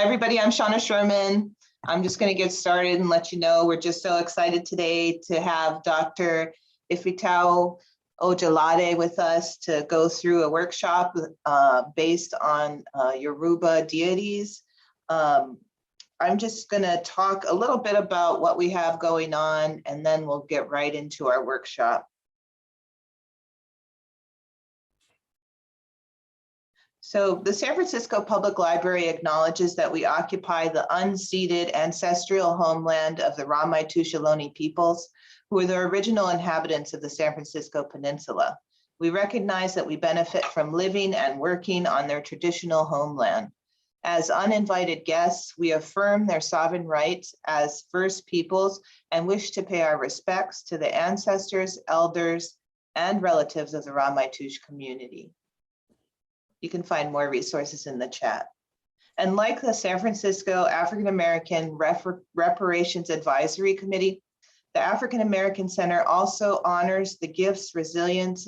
Everybody, I'm Shauna Sherman. I'm just going to get started and let you know we're just so excited today to have Dr. Ifetayo Ojelade with us to go through a workshop based on Yoruba deities. I'm just going to talk a little bit about what we have going on, and then we'll get right into our workshop. So the San Francisco Public Library acknowledges that we occupy the unceded ancestral homeland of the Ramaytush Ohlone peoples, who are the original inhabitants of the San Francisco Peninsula. We recognize that we benefit from living and working on their traditional homeland. As uninvited guests, we affirm their sovereign rights as First Peoples and wish to pay our respects to the ancestors, elders, and relatives of the Ramaytush community. You can find more resources in the chat. And like the San Francisco African American Reparations Advisory Committee, the African American Center also honors the gifts, resilience,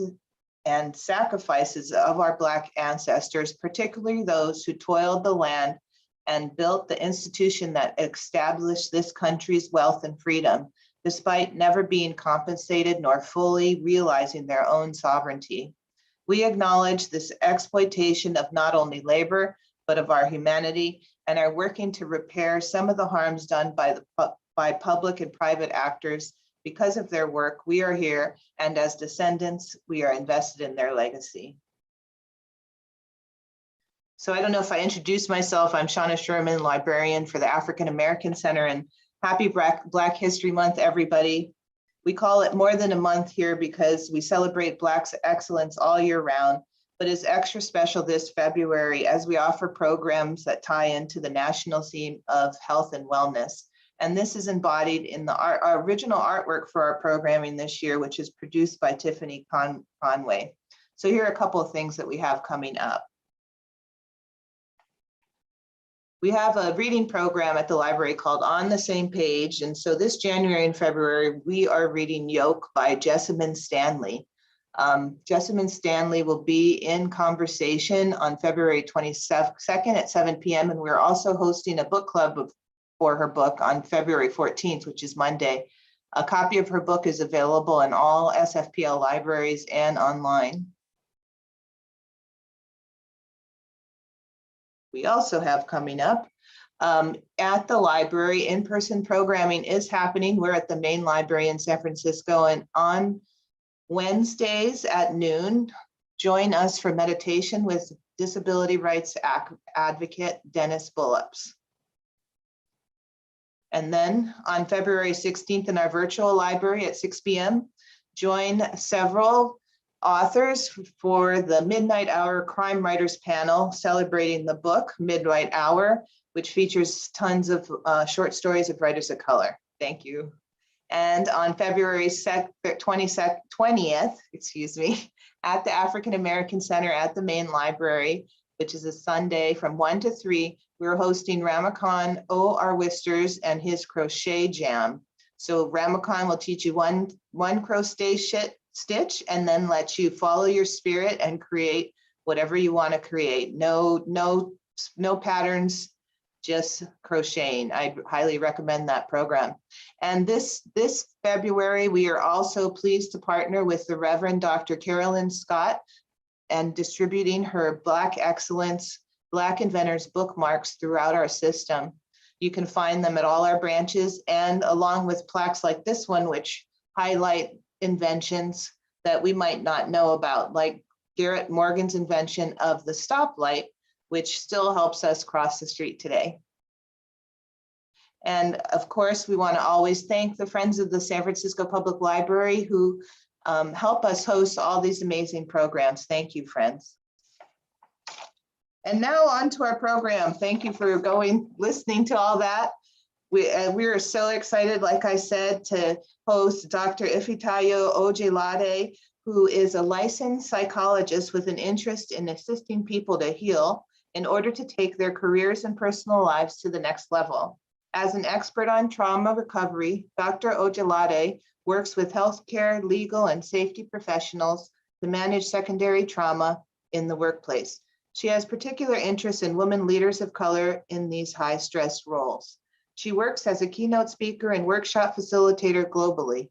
and sacrifices of our Black ancestors, particularly those who toiled the land and built the institution that established this country's wealth and freedom, despite never being compensated nor fully realizing their own sovereignty. We acknowledge this exploitation of not only labor, but of our humanity, and are working to repair some of the harms done by public and private actors. Because of their work, we are here, and as descendants, we are invested in their legacy. So I don't know if I introduced myself. I'm Shauna Sherman, librarian for the African American Center, and happy Black History Month, everybody. We call it more than a month here because we celebrate Black's excellence all year round, but is extra special this February as we offer programs that tie into the national theme of health and wellness. And this is embodied in our original artwork for our programming this year, which is produced by Tiffany Conway. So here are a couple of things that we have coming up. We have a reading program at the library called On the Same Page. And so this January and February, we are reading Yoke by Jessamine Stanley. Jessamine Stanley will be in conversation on February 22nd at 7 p.m. And we're also hosting a book club for her book on February 14th, which is Monday. A copy of her book is available in all SFPL libraries and online. We also have coming up at the library, in-person programming is happening. We're at the main library in San Francisco, and on Wednesdays at noon, join us for meditation with disability rights advocate Dennis Bullups. And then on February 16th in our virtual library at 6 p.m., join several authors for the Midnight Hour Crime Writers panel celebrating the book Midnight Hour, which features tons of short stories of writers of color. Thank you. And on February 20th, at the African American Center at the main library, which is a Sunday from 1 to 3, we're hosting Ramakan O. Arwisters and his Crochet Jam. So Ramakan will teach you one crochet stitch and then let you follow your spirit and create whatever you want to create. No patterns, just crocheting. I highly recommend that program. And this February, we are also pleased to partner with the Reverend Dr. Carolyn Scott and distributing her Black Excellence, Black Inventors bookmarks throughout our system. You can find them at all our branches, and along with plaques like this one, which highlight inventions that we might not know about, like Garrett Morgan's invention of the stoplight, which still helps us cross the street today. And of course, we want to always thank the Friends of the San Francisco Public Library who help us host all these amazing programs. Thank you, friends. And now on to our program. Thank you for listening to all that. We are so excited, like I said, to host Dr. Ifetayo Ojelade, who is a licensed psychologist with an interest in assisting people to heal in order to take their careers and personal lives to the next level. As an expert on trauma recovery, Dr. Ojelade works with healthcare, legal, and safety professionals to manage secondary trauma in the workplace. She has particular interest in women leaders of color in these high-stress roles. She works as a keynote speaker and workshop facilitator globally.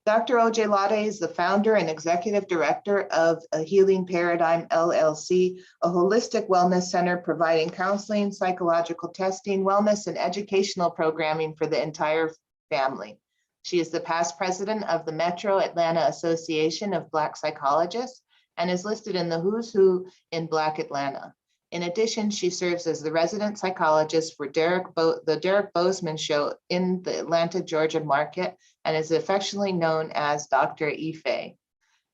Dr. Ojelade is the founder and executive director of A Healing Paradigm LLC, a holistic wellness center providing counseling, psychological testing, wellness, and educational programming for the entire family. She is the past president of the Metro Atlanta Association of Black Psychologists and is listed in the Who's Who in Black Atlanta. In addition, she serves as the resident psychologist for the Derek Bozeman Show in the Atlanta, Georgia market, and is affectionately known as Dr. Ife.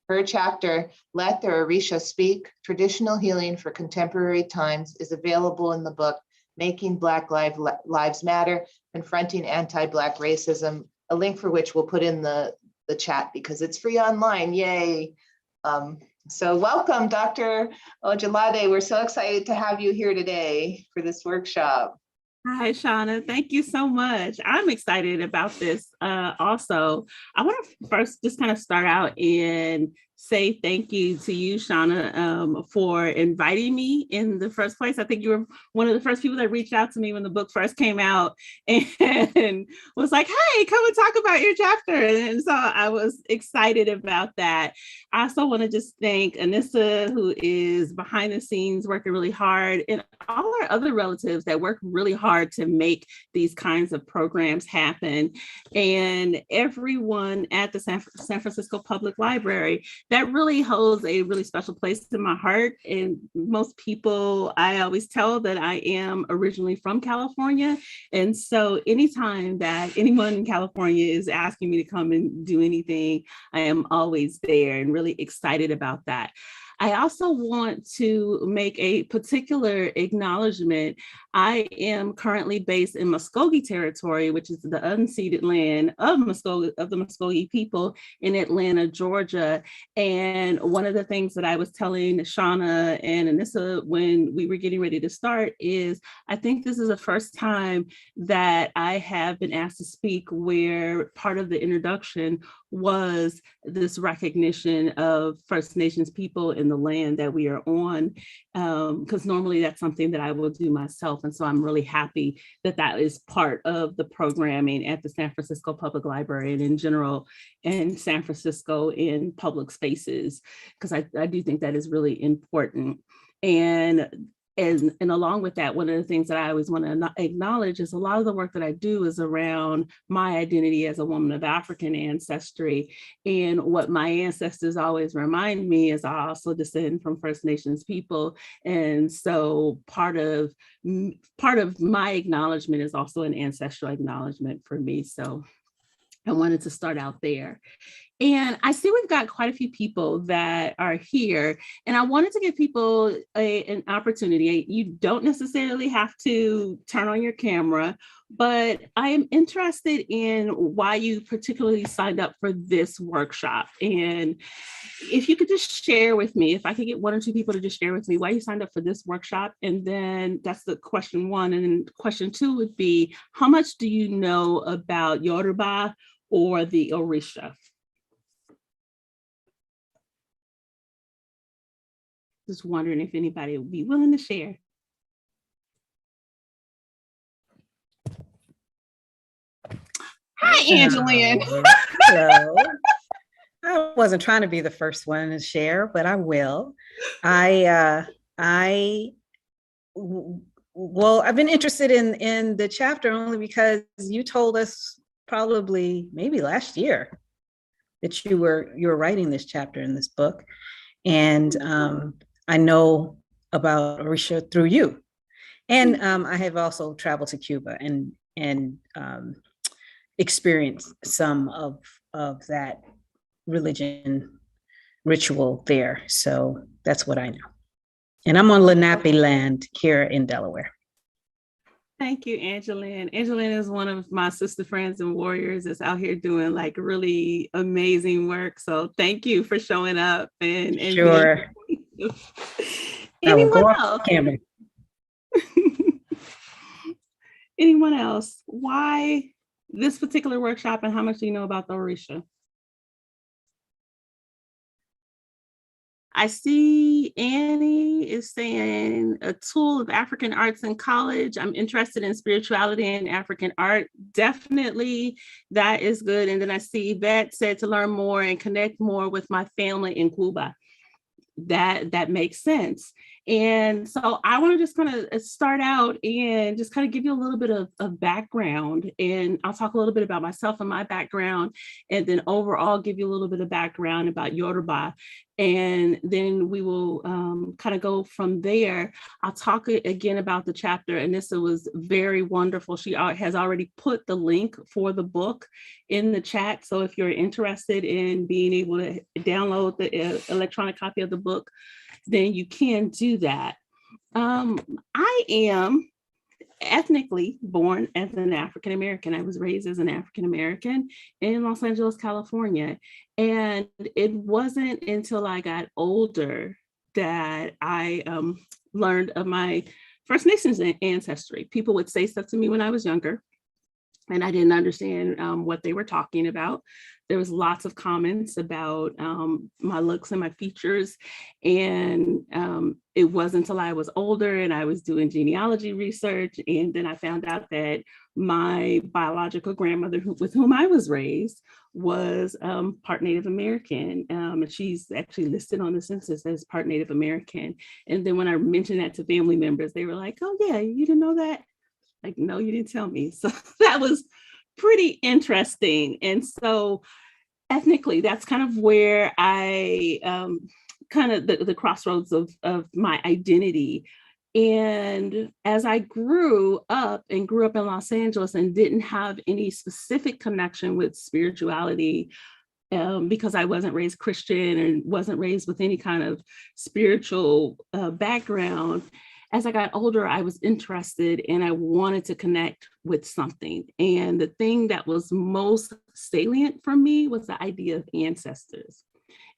Her chapter, Let the Òrìṣà Speak, Traditional Healing for Contemporary Times, is available in the book, Making Black Lives Matter, Confronting Anti-Black Racism, a link for which we'll put in the chat because it's free online, yay. So welcome, Dr. Ojelade. We're so excited to have you here today for this workshop. Hi, Shauna. Thank you so much. I'm excited about this also. I want to first just kind of start out and say thank you to you, Shauna, for inviting me in the first place. I think you were one of the first people that reached out to me when the book first came out and was like, hey, come and talk about your chapter. And so I was excited about that. I also want to just thank Anissa, who is behind the scenes working really hard, and all our other relatives that work really hard to make these kinds of programs happen. And everyone at the San Francisco Public Library, that really holds a really special place in my heart. And most people, I always tell that I am originally from California. And so anytime that anyone in California is asking me to come and do anything, I am always there and really excited about that. I also want to make a particular acknowledgement. I am currently based in Muskogee territory, which is the unceded land of the Muskogee people in Atlanta, Georgia. And one of the things that I was telling Shauna and Anissa when we were getting ready to start is I think this is the first time that I have been asked to speak where part of the introduction was this recognition of First Nations people in the land that we are on, because normally that's something that I will do myself. And so I'm really happy that that is part of the programming at the San Francisco Public Library and in general in San Francisco in public spaces, because I do think that is really important. And along with that, one of the things that I always want to acknowledge is a lot of the work that I do is around my identity as a woman of African ancestry. And what my ancestors always remind me is I also descend from First Nations people. And so part of my acknowledgement is also an ancestral acknowledgement for me. So I wanted to start out there. And I see we've got quite a few people that are here, and I wanted to give people an opportunity. You don't necessarily have to turn on your camera, but I am interested in why you particularly signed up for this workshop. And if you could just share with me, if I could get one or two people to just share with me why you signed up for this workshop. And then that's the question one. And then question two would be, how much do you know about Yoruba or the Òrìṣà? Just wondering if anybody would be willing to share. Hi, Angeline. Hello. I wasn't trying to be the first one to share, but I will. Well, I've been interested in the chapter only because you told us probably maybe last year that you were writing this chapter in this book. And I know about Òrìṣà through you. And I have also traveled to Cuba and experienced some of that religion ritual there. So that's what I know. And I'm on Lenape land here in Delaware. Thank you, Angeline. Angeline is one of my sister friends and warriors that's out here doing like really amazing work. So thank you for showing up and Sure. Anyone else? Anyone else? Why this particular workshop and how much do you know about the Òrìṣà? I see Annie is saying a tool of African arts in college. I'm interested in spirituality and African art. Definitely, that is good. And then I see Yvette said to learn more and connect more with my family in Cuba. That makes sense. And so I want to just kind of start out and just kind of give you a little bit of background, and I'll talk a little bit about myself and my background, and then overall give you a little bit of background about Yoruba. And then we will kind of go from there. I'll talk again about the chapter. Anissa was very wonderful. She has already put the link for the book in the chat. So if you're interested in being able to download the electronic copy of the book, then you can do that. I am ethnically born as an African American. I was raised as an African American in Los Angeles, California. And it wasn't until I got older that I learned of my First Nations ancestry. People would say stuff to me when I was younger, and I didn't understand what they were talking about. There was lots of comments about my looks and my features. And it wasn't until I was older and I was doing genealogy research, and then I found out that my biological grandmother, with whom I was raised, was part Native American. And she's actually listed on the census as part Native American. And then when I mentioned that to family members, they were like, oh yeah, you didn't know that? Like, no, you didn't tell me. So that was pretty interesting. And so ethnically, that's kind of where I kind of the crossroads of my identity. And as I grew up in Los Angeles and didn't have any specific connection with spirituality, because I wasn't raised Christian and wasn't raised with any kind of spiritual background, as I got older, I was interested and I wanted to connect with something. And the thing that was most salient for me was the idea of ancestors.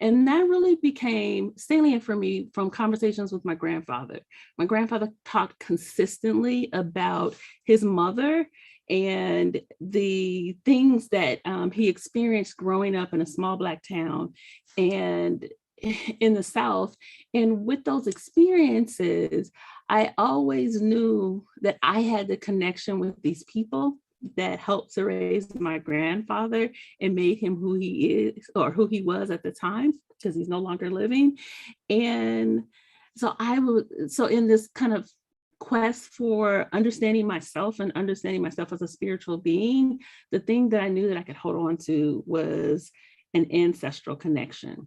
And that really became salient for me from conversations with my grandfather. My grandfather talked consistently about his mother and the things that he experienced growing up in a small Black town and in the South. And with those experiences, I always knew that I had the connection with these people that helped to raise my grandfather and made him who he is, or who he was at the time, because he's no longer living. And so so in this kind of quest for understanding myself and understanding myself as a spiritual being, the thing that I knew that I could hold on to was an ancestral connection.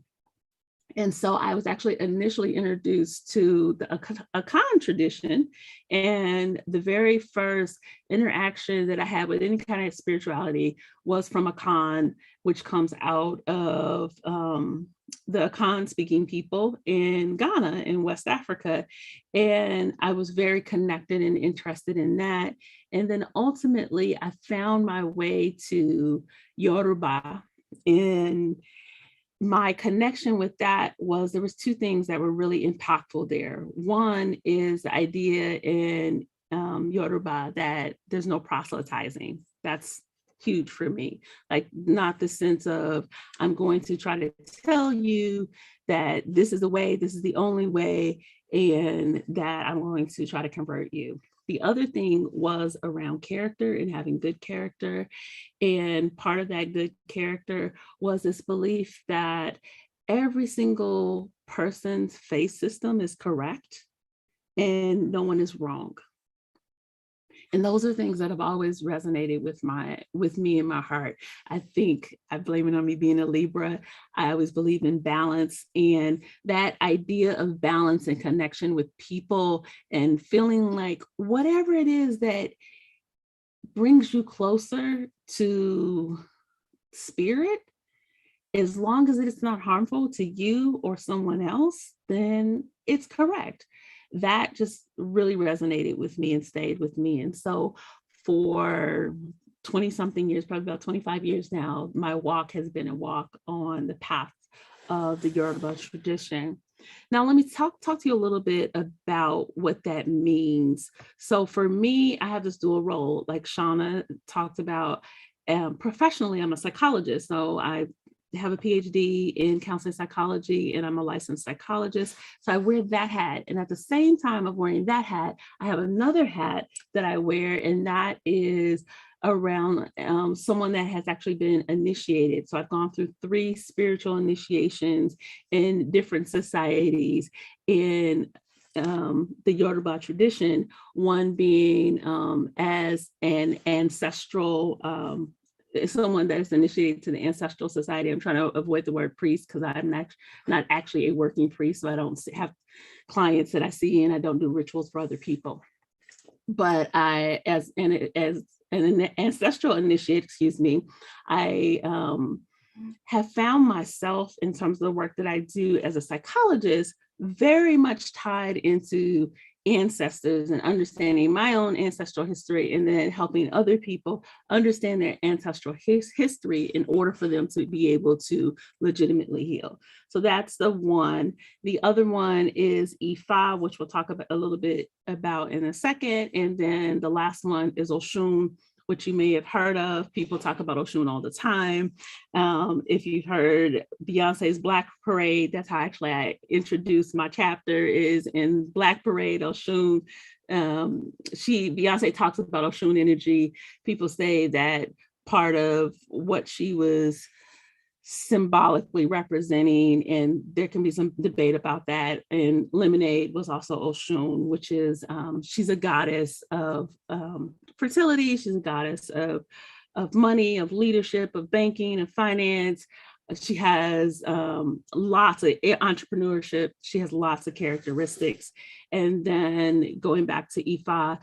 And so I was actually initially introduced to the Akan tradition. And the very first interaction that I had with any kind of spirituality was from Akan, which comes out of the Akan speaking people in Ghana in West Africa. And I was very connected and interested in that. And then ultimately I found my way to Yoruba. And my connection with that was, there was two things that were really impactful there. One is the idea in Yoruba that there's no proselytizing. That's huge for me. Like, not the sense of I'm going to try to tell you that this is the way, this is the only way, and that I'm going to try to convert you. The other thing was around character and having good character. And part of that good character was this belief that every single person's faith system is correct and no one is wrong. And those are things that have always resonated with me in my heart. I think I blame it on me being a Libra. I always believe in balance, and that idea of balance and connection with people and feeling like whatever it is that brings you closer to spirit, as long as it's not harmful to you or someone else, then it's correct. That just really resonated with me and stayed with me. And so for 20 something years, probably about 25 years now, my walk has been a walk on the path of the Yoruba tradition. Now, let me talk to you a little bit about what that means. So for me, I have this dual role, like Shauna talked about. Professionally, I'm a psychologist. So I have a PhD in counseling psychology, and I'm a licensed psychologist. So I wear that hat. And at the same time of wearing that hat, I have another hat that I wear, and that is around someone that has actually been initiated. So I've gone through 3 spiritual initiations in different societies in the Yoruba tradition, one being as an ancestral, someone that is initiated to the ancestral society. I'm trying to avoid the word priest because I'm not actually a working priest, so I don't have clients that I see, and I don't do rituals for other people. But I, as an ancestral initiate, I have found myself, in terms of the work that I do as a psychologist, very much tied into ancestors and understanding my own ancestral history, and then helping other people understand their ancestral history in order for them to be able to legitimately heal. So that's the one. The other one is Ifa, which we'll talk about a little bit about in a second. And then the last one is Oshun, which you may have heard of. People talk about Oshun all the time. If you've heard Beyonce's Black Parade, that's how actually I introduced my chapter, is in Black Parade, Oshun. Beyonce talks about Oshun energy. People say that part of what she was symbolically representing, and there can be some debate about that. And Lemonade was also Oshun, which is, she's a goddess of fertility. She's a goddess of money, of leadership, of banking, of finance. She has lots of entrepreneurship. She has lots of characteristics. And then going back to Ifa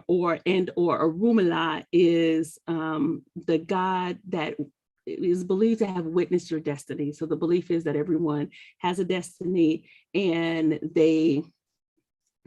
or Orunmila is the god that is believed to have witnessed your destiny. So the belief is that everyone has a destiny, and they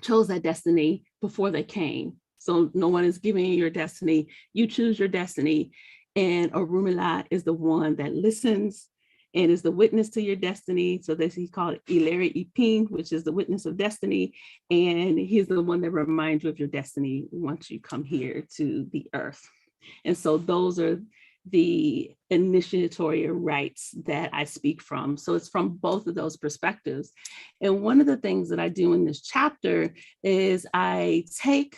chose that destiny before they came. So no one is giving you your destiny. You choose your destiny. And Orunmila is the one that listens and is the witness to your destiny. So this he called Ileri Ipin, which is the witness of destiny. And he's the one that reminds you of your destiny once you come here to the earth. And so those are the initiatory rites that I speak from. So it's from both of those perspectives. And one of the things that I do in this chapter is I take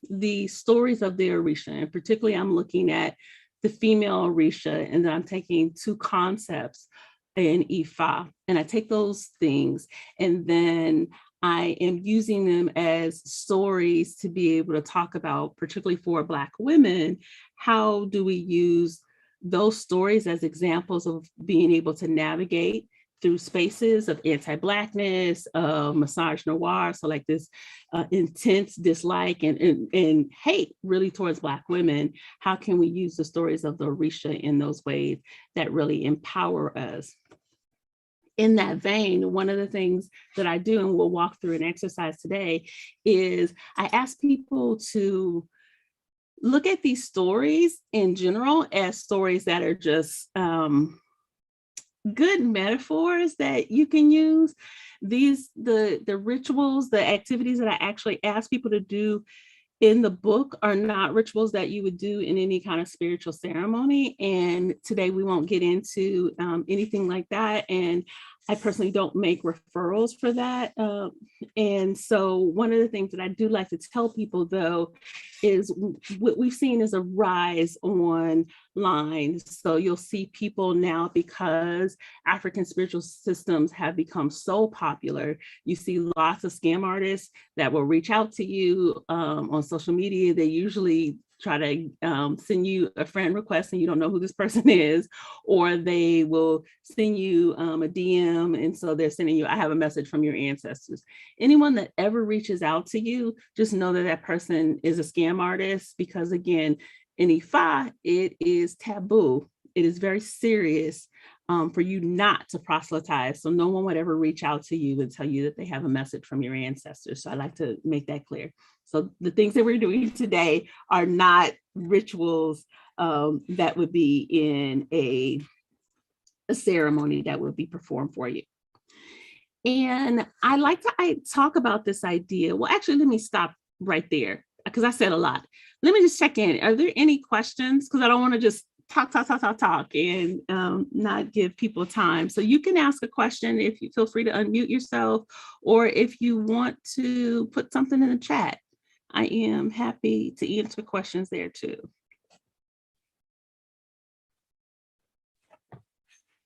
the stories of the Òrìṣà, and particularly I'm looking at the female Òrìṣà, and then I'm taking 2 concepts in Ifa, and I take those things, and then I am using them as stories to be able to talk about, particularly for Black women, how do we use those stories as examples of being able to navigate through spaces of anti-Blackness, of misogynoir, so like this intense dislike and hate really towards Black women. How can we use the stories of the Òrìṣà in those ways that really empower us? In that vein, one of the things that I do, and we'll walk through an exercise today, is I ask people to look at these stories in general as stories that are just good metaphors that you can use. The rituals, the activities that I actually ask people to do in the book are not rituals that you would do in any kind of spiritual ceremony. And today we won't get into anything like that. And I personally don't make referrals for that. And so one of the things that I do like to tell people, though, is what we've seen is a rise online. So you'll see people now, because African spiritual systems have become so popular, you see lots of scam artists that will reach out to you on social media. They usually try to send you a friend request and you don't know who this person is, or they will send you a DM. And so they're sending you, I have a message from your ancestors. Anyone that ever reaches out to you, just know that that person is a scam artist, because again, in Ifa, it is taboo. It is very serious for you not to proselytize. So no one would ever reach out to you and tell you that they have a message from your ancestors. So I like to make that clear. So the things that we're doing today are not rituals that would be in a ceremony that would be performed for you. And I talk about this idea. Well, actually, let me stop right there, because I said a lot. Let me just check in. Are there any questions? Because I don't want to just talk and not give people time. So you can ask a question if you feel free to unmute yourself, or if you want to put something in the chat. I am happy to answer questions there too.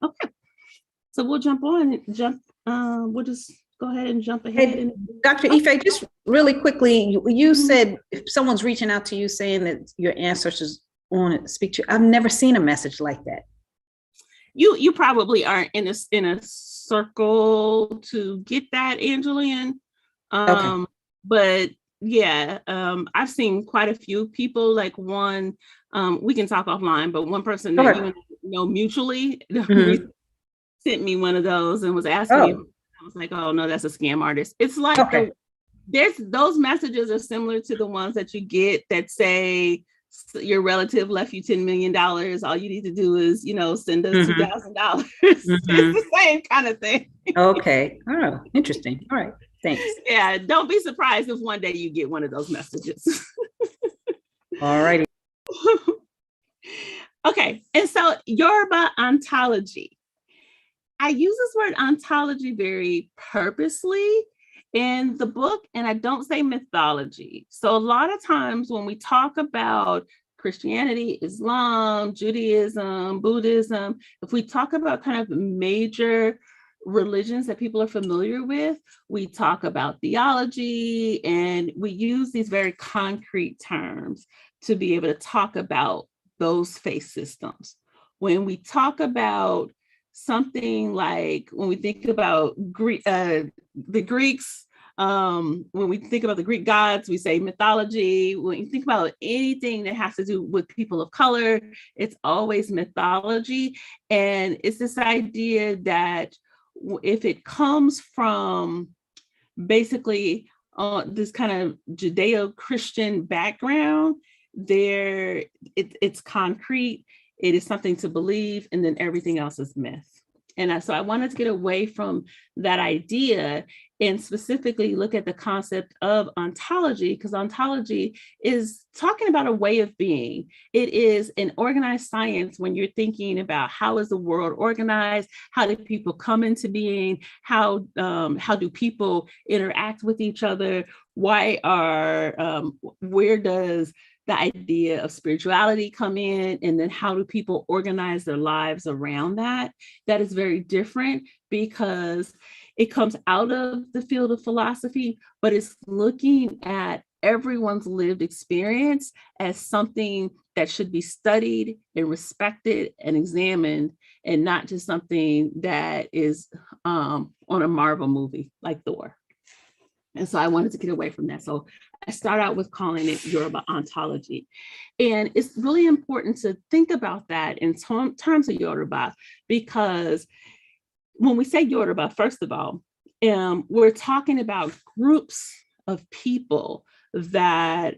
Okay, so we'll we'll just go ahead and jump ahead. And Dr. Ife, just really quickly, you said if someone's reaching out to you saying that your ancestors want to speak to you, I've never seen a message like that. You probably aren't in a circle to get that, Angeline. Okay. But yeah, I've seen quite a few people, like one, we can talk offline, but one person that you know mutually sent me one of those and was asking me. I was like, oh no, that's a scam artist. It's like there's those messages are similar to the ones that you get that say your relative left you $10 million. All you need to do is, send us $2,000. It's the same kind of thing. Okay. Oh, interesting. All right. Thanks. Yeah. Don't be surprised if one day you get one of those messages. All righty. Okay. And so Yoruba ontology. I use this word ontology very purposely in the book, and I don't say mythology. So a lot of times when we talk about Christianity, Islam, Judaism, Buddhism, if we talk about kind of major religions that people are familiar with, we talk about theology, and we use these very concrete terms to be able to talk about those faith systems. When we talk about something like, when we think about the Greeks, when we think about the Greek gods, we say mythology. When you think about anything that has to do with people of color, it's always mythology. And it's this idea that if it comes from basically this kind of Judeo-Christian background, it's concrete. It is something to believe, and then everything else is myth. And so I wanted to get away from that idea and specifically look at the concept of ontology, because ontology is talking about a way of being. It is an organized science when you're thinking about how is the world organized, how do people come into being, how do people interact with each other, where does the idea of spirituality come in, and then how do people organize their lives around that? That is very different because it comes out of the field of philosophy, but it's looking at everyone's lived experience as something that should be studied and respected and examined, and not just something that is on a Marvel movie like Thor. And so I wanted to get away from that. So I start out with calling it Yoruba ontology. And it's really important to think about that in terms of Yoruba, because when we say Yoruba, first of all, we're talking about groups of people that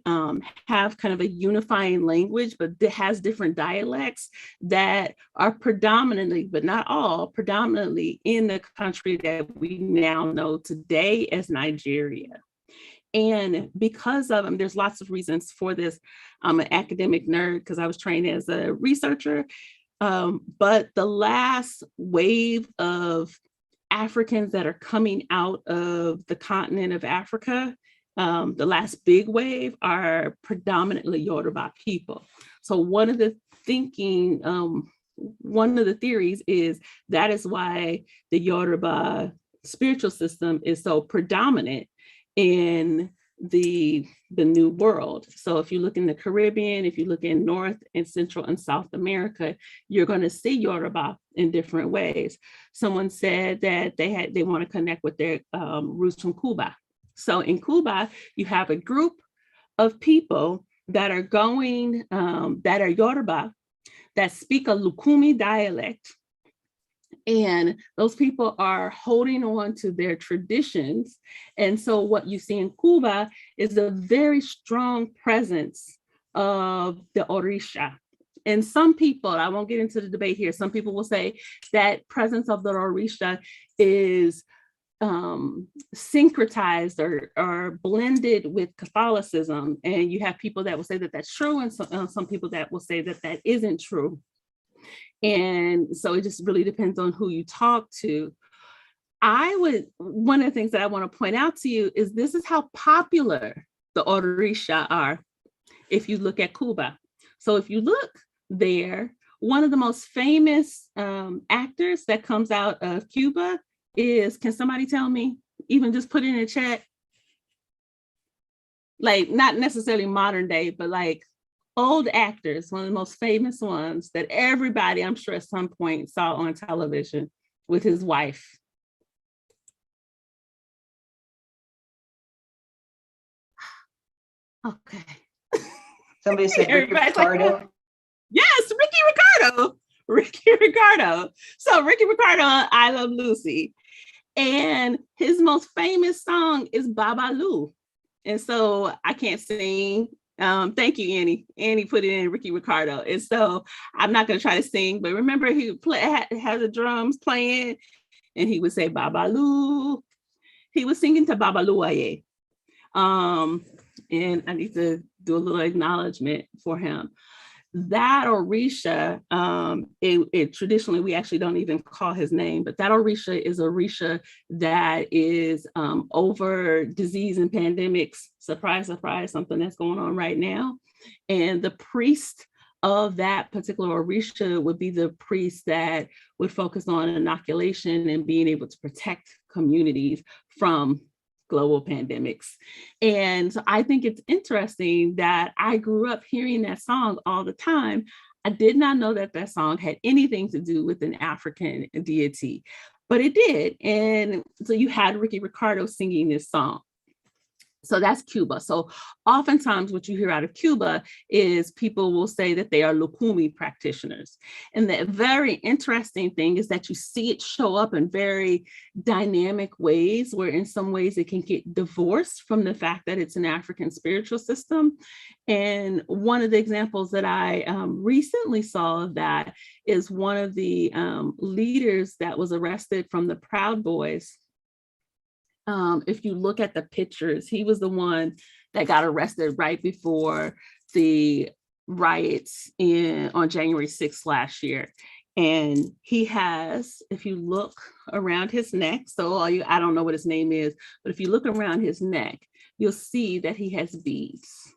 have kind of a unifying language, but that has different dialects that are predominantly, but not all, predominantly in the country that we now know today as Nigeria. And because of them, there's lots of reasons for this. I'm an academic nerd because I was trained as a researcher. But the last wave of Africans that are coming out of the continent of Africa, the last big wave, are predominantly Yoruba people. So one of the theories is that is why the Yoruba spiritual system is so predominant in the New World. So if you look in the Caribbean, if you look in North and Central and South America, you're going to see Yoruba in different ways. Someone said that they want to connect with their roots from Cuba. So in Cuba, you have a group of people that are going, that are Yoruba, that speak a Lukumi dialect. And those people are holding on to their traditions. And so what you see in Cuba is a very strong presence of the Òrìṣà. And some people, I won't get into the debate here, some people will say that presence of the Òrìṣà is syncretized or blended with Catholicism. And you have people that will say that that's true, and some people that will say that that isn't true. And so it just really depends on who you talk to. One of the things that I want to point out to you is this is how popular the Òrìṣà are if you look at Cuba. So if you look there, one of the most famous actors that comes out of Cuba is, can somebody tell me? Even just put it in the chat. Like, not necessarily modern day, but like old actors, one of the most famous ones that everybody, I'm sure at some point saw on television with his wife. Okay. Somebody said Ricky Ricardo. Like, yes, Ricky Ricardo. Ricky Ricardo. So Ricky Ricardo on I Love Lucy. And his most famous song is Babalu. And so I can't sing. Thank you, Annie. Annie put it in Ricky Ricardo. And so I'm not going to try to sing, but remember he had the drums playing and he would say Babalu. He was singing to Babalu Aye. And I need to do a little acknowledgement for him. That Òrìṣà, it traditionally, we actually don't even call his name, but that Òrìṣà is Òrìṣà that is over disease and pandemics. Surprise, surprise, something that's going on right now. And the priest of that particular Òrìṣà would be the priest that would focus on inoculation and being able to protect communities from global pandemics. And so I think it's interesting that I grew up hearing that song all the time. I did not know that that song had anything to do with an African deity, but it did. And so you had Ricky Ricardo singing this song. So that's Cuba. So oftentimes what you hear out of Cuba is people will say that they are Lukumi practitioners. And the very interesting thing is that you see it show up in very dynamic ways, where in some ways it can get divorced from the fact that it's an African spiritual system. And one of the examples that I recently saw of that is one of the leaders that was arrested from the Proud Boys. If you look at the pictures, he was the one that got arrested right before the riots on January 6th last year. And he has, if you look around his neck, so I don't know what his name is, but if you look around his neck, you'll see that he has beads,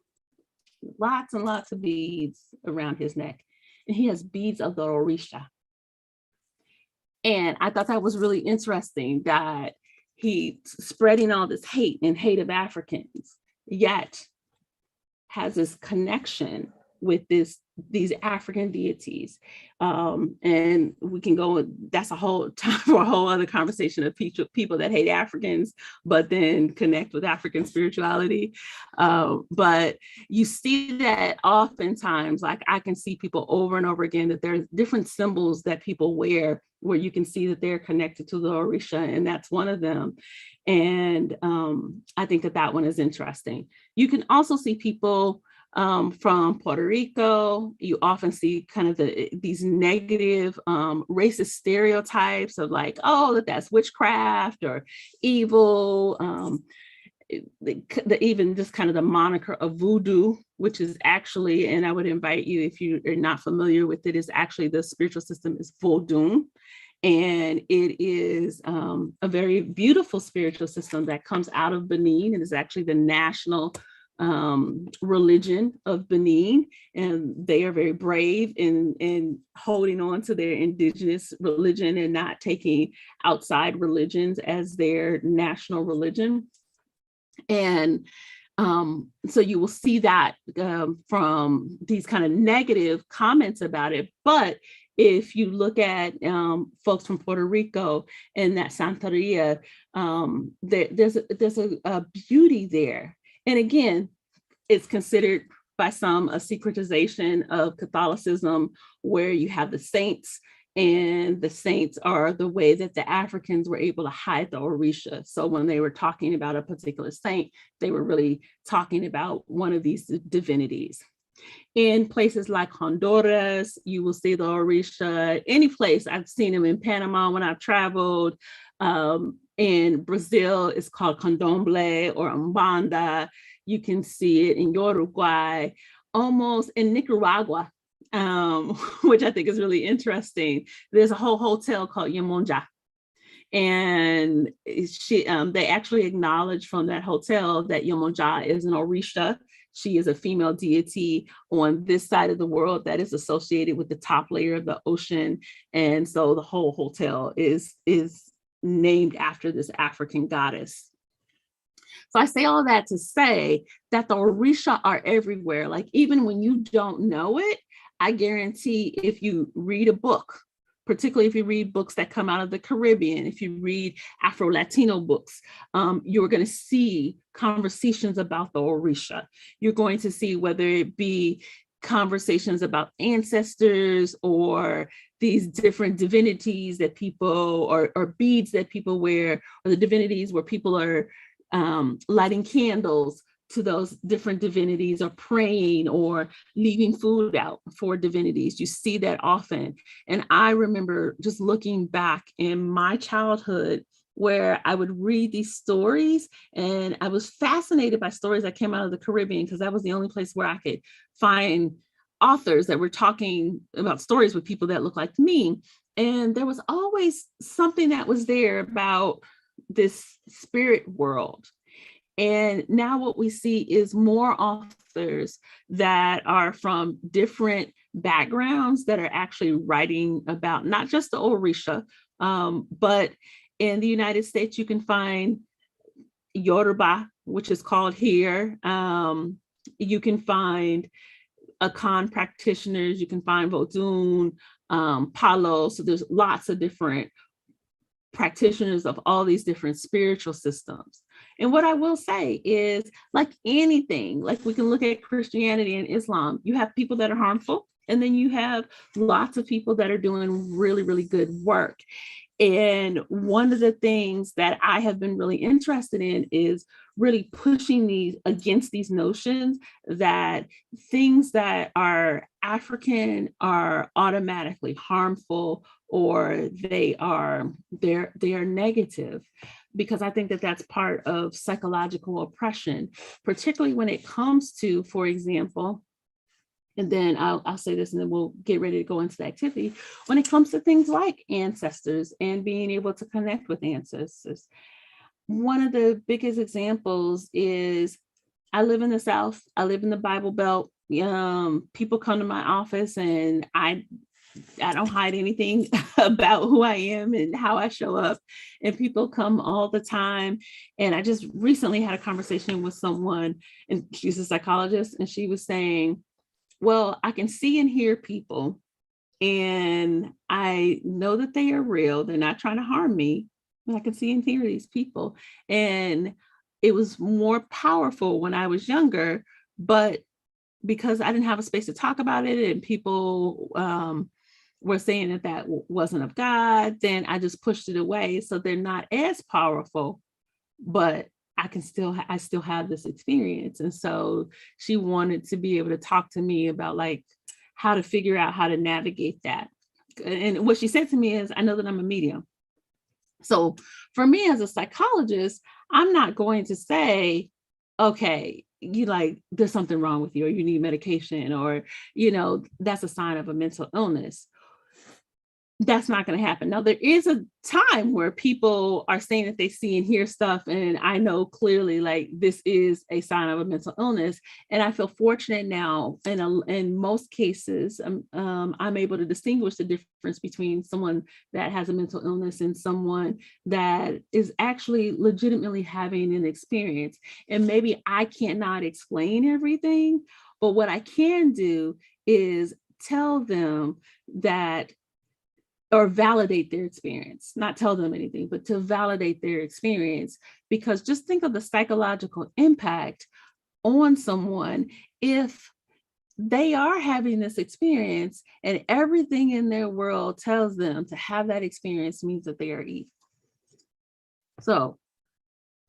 lots and lots of beads around his neck. And he has beads of the Òrìṣà. And I thought that was really interesting that he's spreading all this hate of Africans, yet has this connection with these African deities. And we can go, that's a whole time for a whole other conversation of people that hate Africans, but then connect with African spirituality. But you see that oftentimes, like I can see people over and over again, that there's different symbols that people wear where you can see that they're connected to the Òrìṣà, and that's one of them. And I think that one is interesting. You can also see people from Puerto Rico. You often see kind of these negative racist stereotypes of like, oh, that's witchcraft or evil. Even just kind of the moniker of voodoo, which is actually, and I would invite you, if you are not familiar with it, is actually the spiritual system is Vodun. And it is a very beautiful spiritual system that comes out of Benin. It is actually the national religion of Benin, and they are very brave in holding on to their indigenous religion and not taking outside religions as their national religion. And so you will see that from these kind of negative comments about it. But if you look at folks from Puerto Rico and that Santeria, there's a beauty there. And again, it's considered by some a secretization of Catholicism, where you have the saints, and the saints are the way that the Africans were able to hide the Òrìṣà. So when they were talking about a particular saint, they were really talking about one of these divinities. In places like Honduras, you will see the Òrìṣà. Any place, I've seen them in Panama when I've traveled. In Brazil, it's called Candomblé or Umbanda. You can see it in Uruguay, almost in Nicaragua. which I think is really interesting. There's a whole hotel called Yemonja. And they actually acknowledge from that hotel that Yemonja is an Òrìṣà. She is a female deity on this side of the world that is associated with the top layer of the ocean. And so the whole hotel is named after this African goddess. So I say all that to say that the Òrìṣà are everywhere. Like, even when you don't know it, I guarantee if you read a book, particularly if you read books that come out of the Caribbean, if you read Afro-Latino books, you're going to see conversations about the Òrìṣà. You're going to see whether it be conversations about ancestors or these different divinities that people, or beads that people wear, or the divinities where people are lighting candles to those different divinities, or praying, or leaving food out for divinities. You see that often. And I remember just looking back in my childhood where I would read these stories, and I was fascinated by stories that came out of the Caribbean, because that was the only place where I could find authors that were talking about stories with people that looked like me. And there was always something that was there about this spirit world. And now what we see is more authors that are from different backgrounds that are actually writing about not just the Òrìṣà, but in the United States, you can find Yoruba, which is called here. You can find Akan practitioners, you can find Vodun, Palo. So there's lots of different practitioners of all these different spiritual systems. And what I will say is, like anything, like we can look at Christianity and Islam, you have people that are harmful, and then you have lots of people that are doing really, really good work. And one of the things that I have been really interested in is really pushing these against these notions that things that are African are automatically harmful, or they're negative, because I think that that's part of psychological oppression, particularly when it comes to, for example, and then I'll say this and then we'll get ready to go into the activity. When it comes to things like ancestors and being able to connect with ancestors, one of the biggest examples is, I live in the South, I live in the Bible Belt. People come to my office, and I don't hide anything about who I am and how I show up. And people come all the time. And I just recently had a conversation with someone, and she's a psychologist, and she was saying, well, I can see and hear people, and I know that they are real. They're not trying to harm me, but I can see and hear these people. And it was more powerful when I was younger, but because I didn't have a space to talk about it, and people were saying that that wasn't of God, then I just pushed it away. So they're not as powerful, but I still have this experience. And so she wanted to be able to talk to me about like how to figure out how to navigate that. And what she said to me is, I know that I'm a medium. So for me as a psychologist, I'm not going to say, okay, there's something wrong with you, or you need medication, or, that's a sign of a mental illness. That's not going to happen. Now, there is a time where people are saying that they see and hear stuff, and I know clearly like this is a sign of a mental illness. And I feel fortunate now, in most cases, I'm able to distinguish the difference between someone that has a mental illness and someone that is actually legitimately having an experience. And maybe I cannot explain everything, but what I can do is tell them that, or validate their experience, not tell them anything, but to validate their experience. Because just think of the psychological impact on someone if they are having this experience and everything in their world tells them to have that experience means that they are evil. So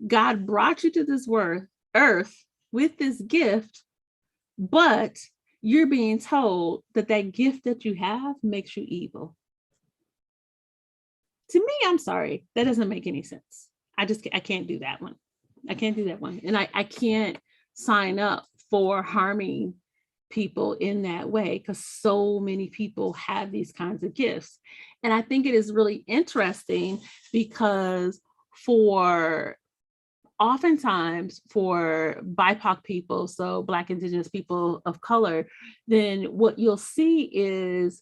God brought you to this earth with this gift, but you're being told that that gift that you have makes you evil. To me, I'm sorry, that doesn't make any sense. I can't do that one. I can't do that one. And I can't sign up for harming people in that way, because so many people have these kinds of gifts. And I think it is really interesting because oftentimes for BIPOC people, so Black, Indigenous people of color, then what you'll see is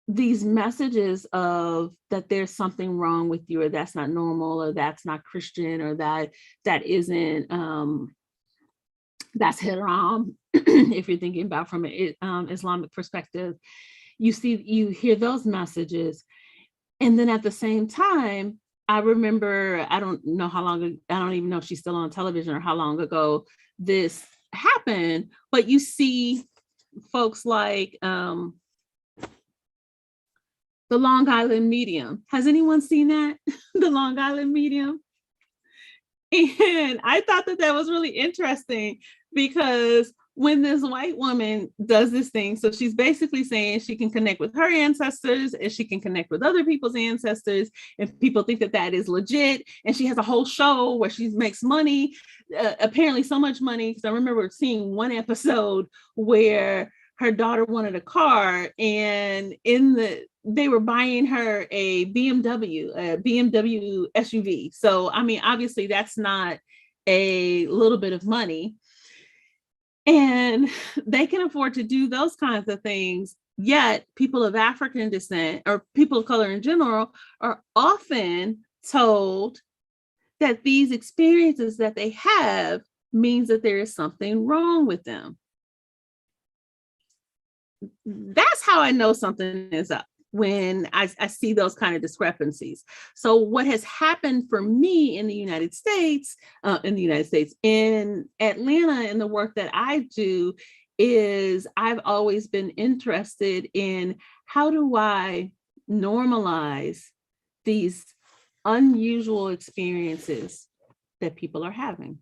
these messages of that there's something wrong with you, or that's not normal, or that's not Christian, or that isn't that's haram. If you're thinking about from an Islamic perspective, you hear those messages. And then at the same time, I remember, I don't know how long, I don't even know if she's still on television or how long ago this happened, but you see folks like the Long Island Medium. Has anyone seen that? The Long Island Medium? And I thought that was really interesting, because when this white woman does this thing, so she's basically saying she can connect with her ancestors and she can connect with other people's ancestors, and people think that is legit. And she has a whole show where she makes money, apparently so much money, because I remember seeing one episode where her daughter wanted a car, and they were buying her a BMW SUV. So, I mean, obviously that's not a little bit of money. And they can afford to do those kinds of things. Yet people of African descent, or people of color in general, are often told that these experiences that they have means that there is something wrong with them. That's how I know something is up, when I see those kind of discrepancies. So what has happened for me in the United States, in Atlanta, in the work that I do, is I've always been interested in how do I normalize these unusual experiences that people are having.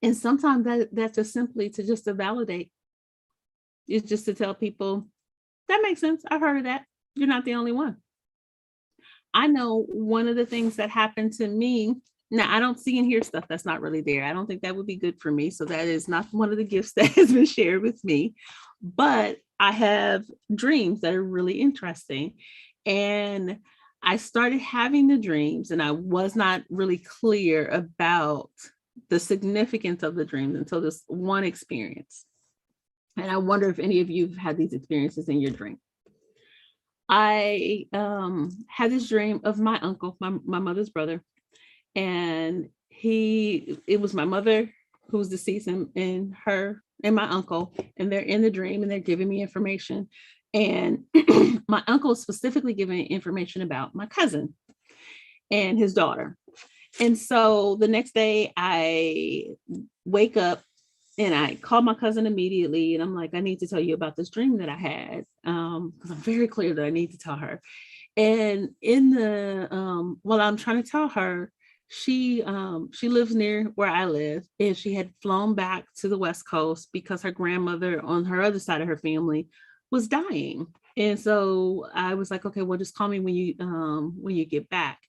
And sometimes that's just simply to validate. It's just to tell people, that makes sense. I've heard of that. You're not the only one. I know one of the things that happened to me. Now, I don't see and hear stuff that's not really there. I don't think that would be good for me. So that is not one of the gifts that has been shared with me. But I have dreams that are really interesting. And I started having the dreams, and I was not really clear about the significance of the dreams until this one experience. And I wonder if any of you have had these experiences in your dream. I had this dream of my uncle, my mother's brother, and it was my mother who was deceased, and her and my uncle, and they're in the dream and they're giving me information. And my uncle is specifically giving information about my cousin and his daughter. And so the next day I wake up and I called my cousin immediately, and I'm like, I need to tell you about this dream that I had, because I'm very clear that I need to tell her. And while I'm trying to tell her, she lives near where I live, and she had flown back to the West Coast because her grandmother on her other side of her family was dying. And so I was like, okay, well, just call me when you get back.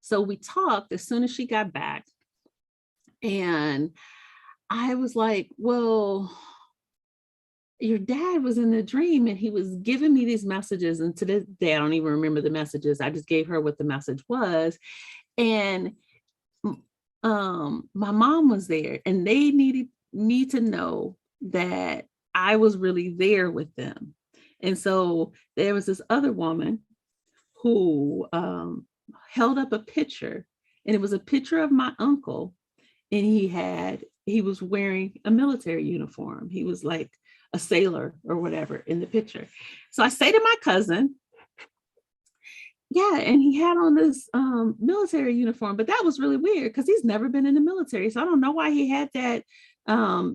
So we talked as soon as she got back, and I was like, well, your dad was in the dream and he was giving me these messages. And to this day, I don't even remember the messages. I just gave her what the message was. And my mom was there, and they needed me to know that I was really there with them. And so there was this other woman who held up a picture, and it was a picture of my uncle. And he was wearing a military uniform. He was like a sailor or whatever in the picture. So I say to my cousin, yeah, and he had on this military uniform, but that was really weird because he's never been in the military. So I don't know why he had that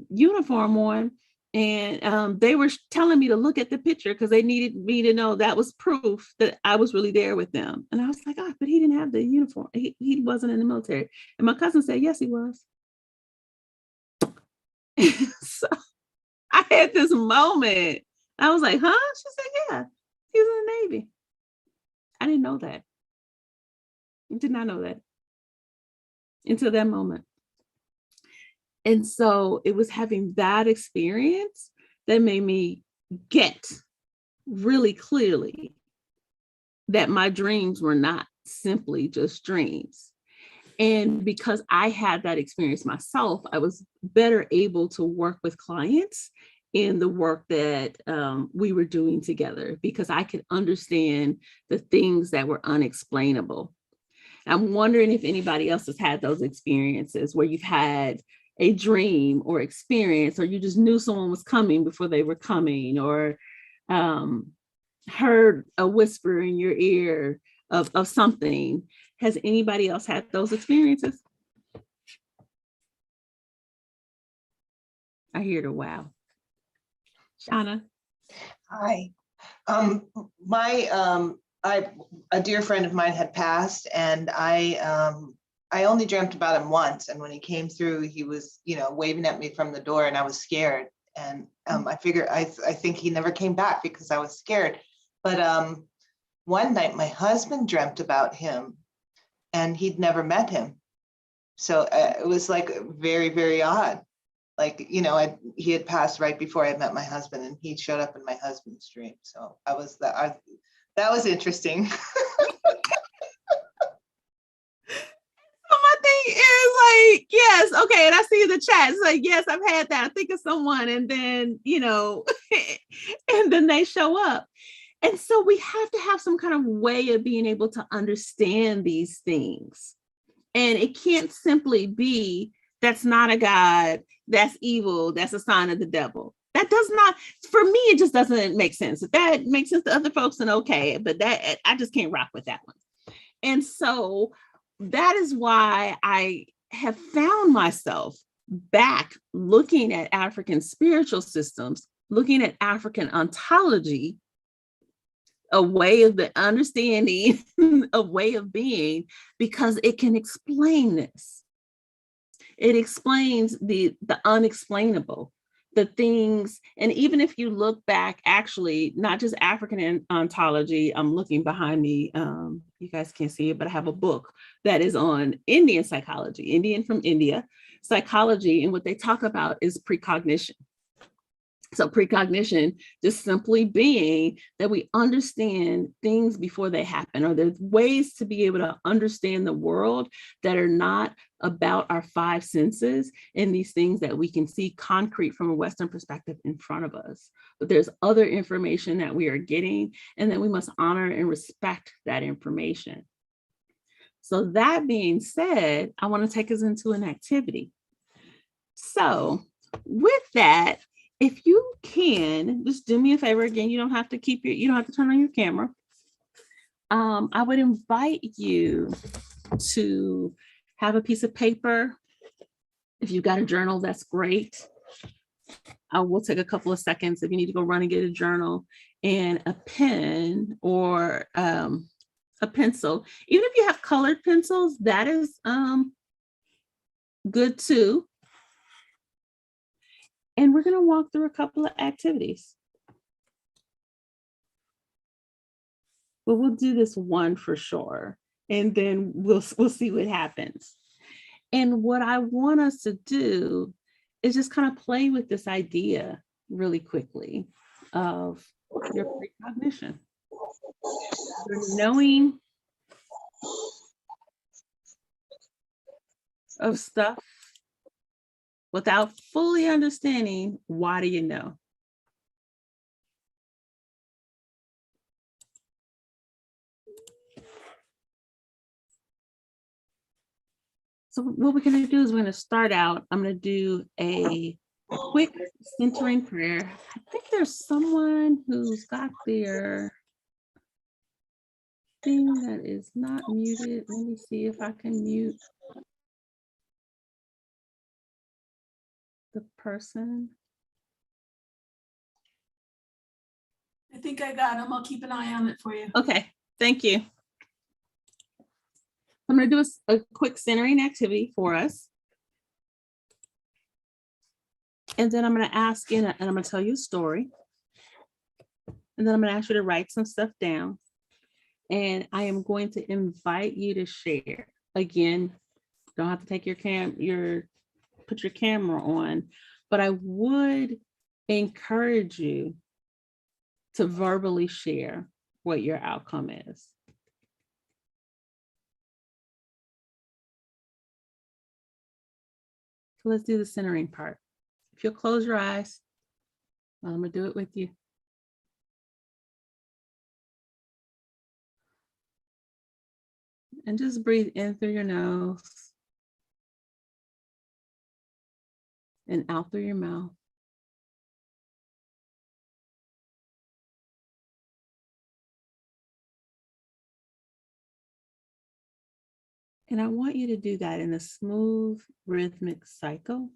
uniform on. And they were telling me to look at the picture because they needed me to know that was proof that I was really there with them. And I was like, oh, but he didn't have the uniform. He wasn't in the military. And my cousin said, yes, he was. So I had this moment. I was like, huh? She said, yeah, he was in the Navy. I didn't know that. I did not know that until that moment. And so it was having that experience that made me get really clearly that my dreams were not simply just dreams. And because I had that experience myself, I was better able to work with clients in the work that we were doing together, because I could understand the things that were unexplainable. I'm wondering if anybody else has had those experiences where you've had a dream or experience, or you just knew someone was coming before they were coming, or heard a whisper in your ear of something. Has anybody else had those experiences? I hear the wow. Shauna? Hi. A dear friend of mine had passed, and I only dreamt about him once. And when he came through, he was, waving at me from the door, and I was scared. And I think he never came back because I was scared. But one night my husband dreamt about him, and he'd never met him. So it was like very, very odd. Like, he had passed right before I met my husband, and he showed up in my husband's dream. So that was interesting. My thing is like, yes, okay, and I see in the chat, it's like, yes, I've had that. I think of someone, and then, and then they show up. And so we have to have some kind of way of being able to understand these things. And it can't simply be, that's not a God, that's evil, that's a sign of the devil. That does not, for me, it just doesn't make sense. If that makes sense to other folks, then okay, but that, I just can't rock with that one. And so that is why I have found myself back looking at African spiritual systems, looking at African ontology, a way of the understanding, a way of being, because it can explain this. It explains the unexplainable, the things. And even if you look back, actually, not just African ontology, I'm looking behind me, you guys can't see it, but I have a book that is on Indian psychology, Indian from India psychology. And what they talk about is precognition. So precognition, just simply being that we understand things before they happen, or there's ways to be able to understand the world that are not about our five senses and these things that we can see concrete from a Western perspective in front of us. But there's other information that we are getting, and that we must honor and respect that information. So that being said, I want to take us into an activity. So with that, if you can, just do me a favor. Again, you don't have to turn on your camera. I would invite you to have a piece of paper. If you've got a journal, that's great. I will take a couple of seconds if you need to go run and get a journal, and a pen or a pencil. Even if you have colored pencils, that is good too. And we're going to walk through a couple of activities. But we'll do this one for sure, and then we'll see what happens. And what I want us to do is just kind of play with this idea really quickly of your precognition. Your knowing of stuff without fully understanding why do you know. So what we're going to do is we're going to start out. I'm going to do a quick centering prayer. I think there's someone who's got their thing that is not muted. Let me see if I can mute the person. I think I got them. I'll keep an eye on it for you. Okay, thank you. I'm going to do a quick centering activity for us. And then I'm going to ask you, and I'm going to tell you a story. And then I'm going to ask you to write some stuff down. And I am going to invite you to share. Again, don't have to take your put your camera on, but I would encourage you to verbally share what your outcome is. So let's do the centering part. If you'll close your eyes, I'm gonna do it with you. And just breathe in through your nose and out through your mouth. And I want you to do that in a smooth, rhythmic cycle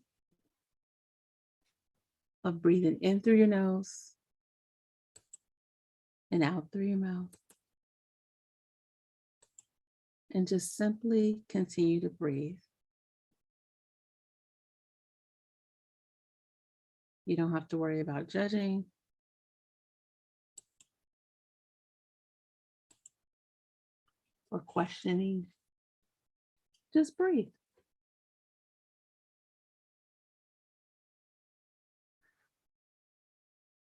of breathing in through your nose and out through your mouth. And just simply continue to breathe. You don't have to worry about judging. Or questioning. Just breathe.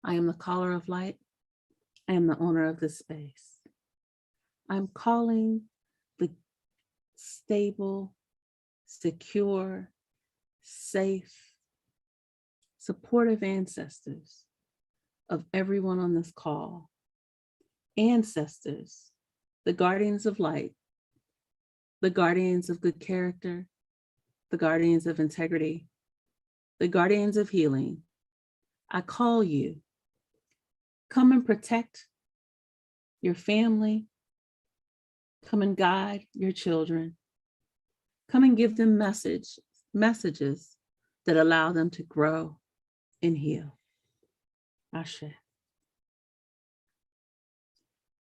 I am the caller of light. I am the owner of this space. I'm calling the stable, secure, safe, supportive ancestors of everyone on this call. Ancestors, the guardians of light, the guardians of good character, the guardians of integrity, the guardians of healing. I call you. Come and protect your family. Come and guide your children. Come and give them messages that allow them to grow and heal. Ashe.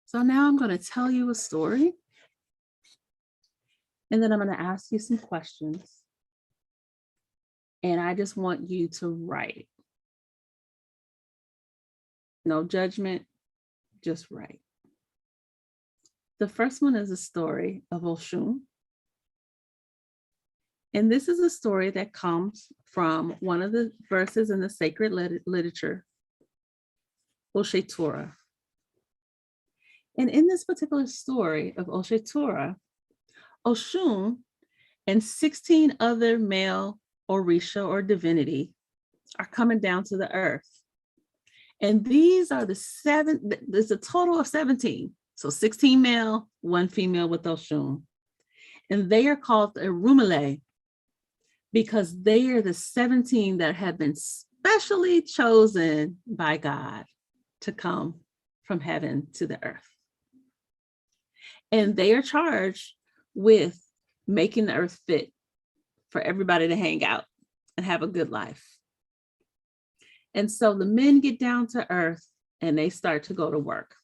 So now I'm going to tell you a story. And then I'm going to ask you some questions. And I just want you to write. No judgment, just write. The first one is a story of Oshun. And this is a story that comes from one of the verses in the sacred literature, Òrìṣà. And in this particular story of Òrìṣà, Oshun and 16 other male Òrìṣà or divinity are coming down to the earth. And these are there's a total of 17. So 16 male, 1 female with Oshun. And they are called the Irumale because they are the 17 that have been specially chosen by God to come from heaven to the earth. And they are charged with making the earth fit for everybody to hang out and have a good life. And so the men get down to earth and they start to go to work.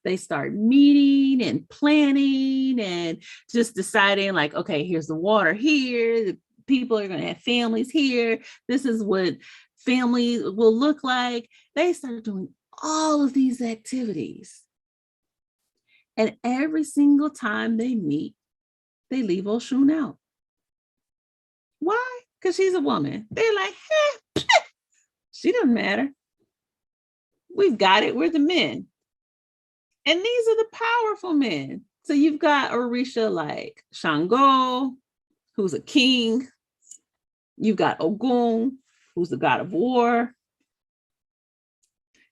They start meeting and planning and just deciding like, okay, here's the water here. The people are going to have families here. This is what family will look like. They start doing all of these activities. And every single time they meet, they leave Oshun out. Why? Because she's a woman. They're like, she doesn't matter. We've got it. We're the men. And these are the powerful men. So you've got Òrìṣà like Shango, who's a king. You've got Ogun, who's the god of war.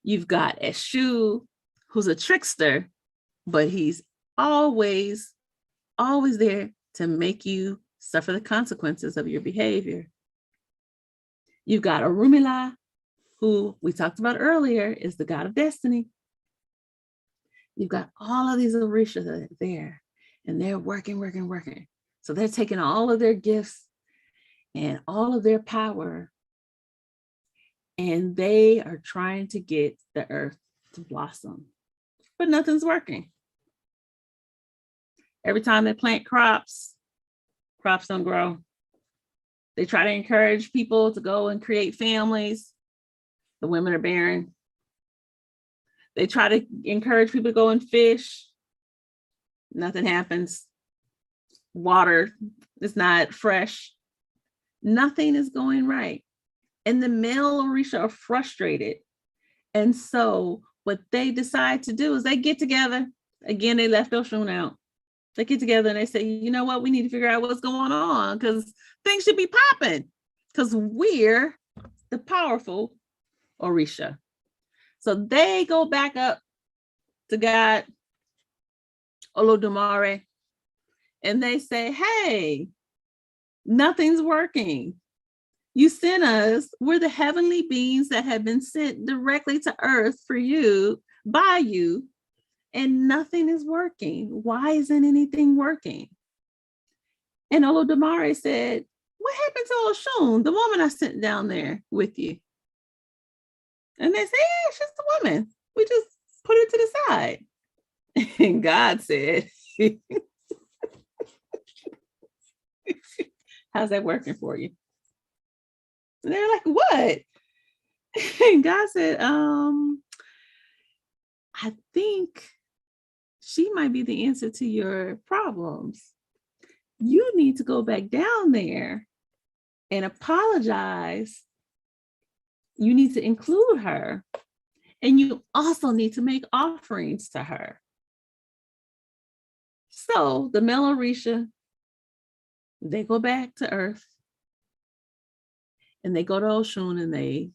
You've got Eshu, who's a trickster, but he's always there to make you suffer the consequences of your behavior. You've got Orunmila, who we talked about earlier, is the god of destiny. You've got all of these Òrìṣà that are there, and they're working. So they're taking all of their gifts and all of their power, and they are trying to get the earth to blossom, but nothing's working. Every time they plant crops don't grow. They try to encourage people to go and create families. The women are barren. They try to encourage people to go and fish. Nothing happens. Water is not fresh. Nothing is going right. And the male Orisha are frustrated. And so what they decide to do is they get together. Again, they left Oshun out. They get together and they say, you know what? We need to figure out what's going on because things should be popping because we're the powerful Orisha. So they go back up to God, Olodumare, and they say, hey, nothing's working. You sent us, we're the heavenly beings that have been sent directly to earth for you, by you, and nothing is working. Why isn't anything working? And Olodumare said, what happened to Oshun, the woman I sent down there with you? And they say, yeah, she's the woman. We just put her to the side. And God said, how's that working for you? And they're like, what? And God said, I think she might be the answer to your problems. You need to go back down there and apologize. You need to include her. And you also need to make offerings to her. So the male Orisha, they go back to earth and they go to Oshun and they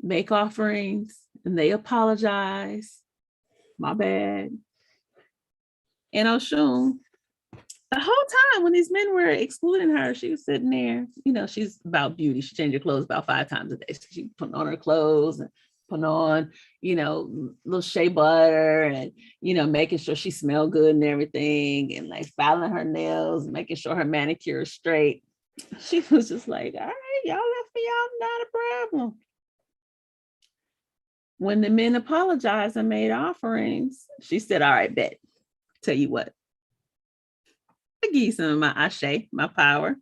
make offerings and they apologize. My bad. And Oshun, the whole time when these men were excluding her, she was sitting there, you know, she's about beauty. She changed her clothes about 5 times a day. So she put on her clothes and put on, you know, little shea butter and, you know, making sure she smelled good and everything and like filing her nails, making sure her manicure is straight. She was just like, all right, y'all left me out, not a problem. When the men apologized and made offerings, she said, all right, bet. Tell you what, I give you some of my ashe, my power.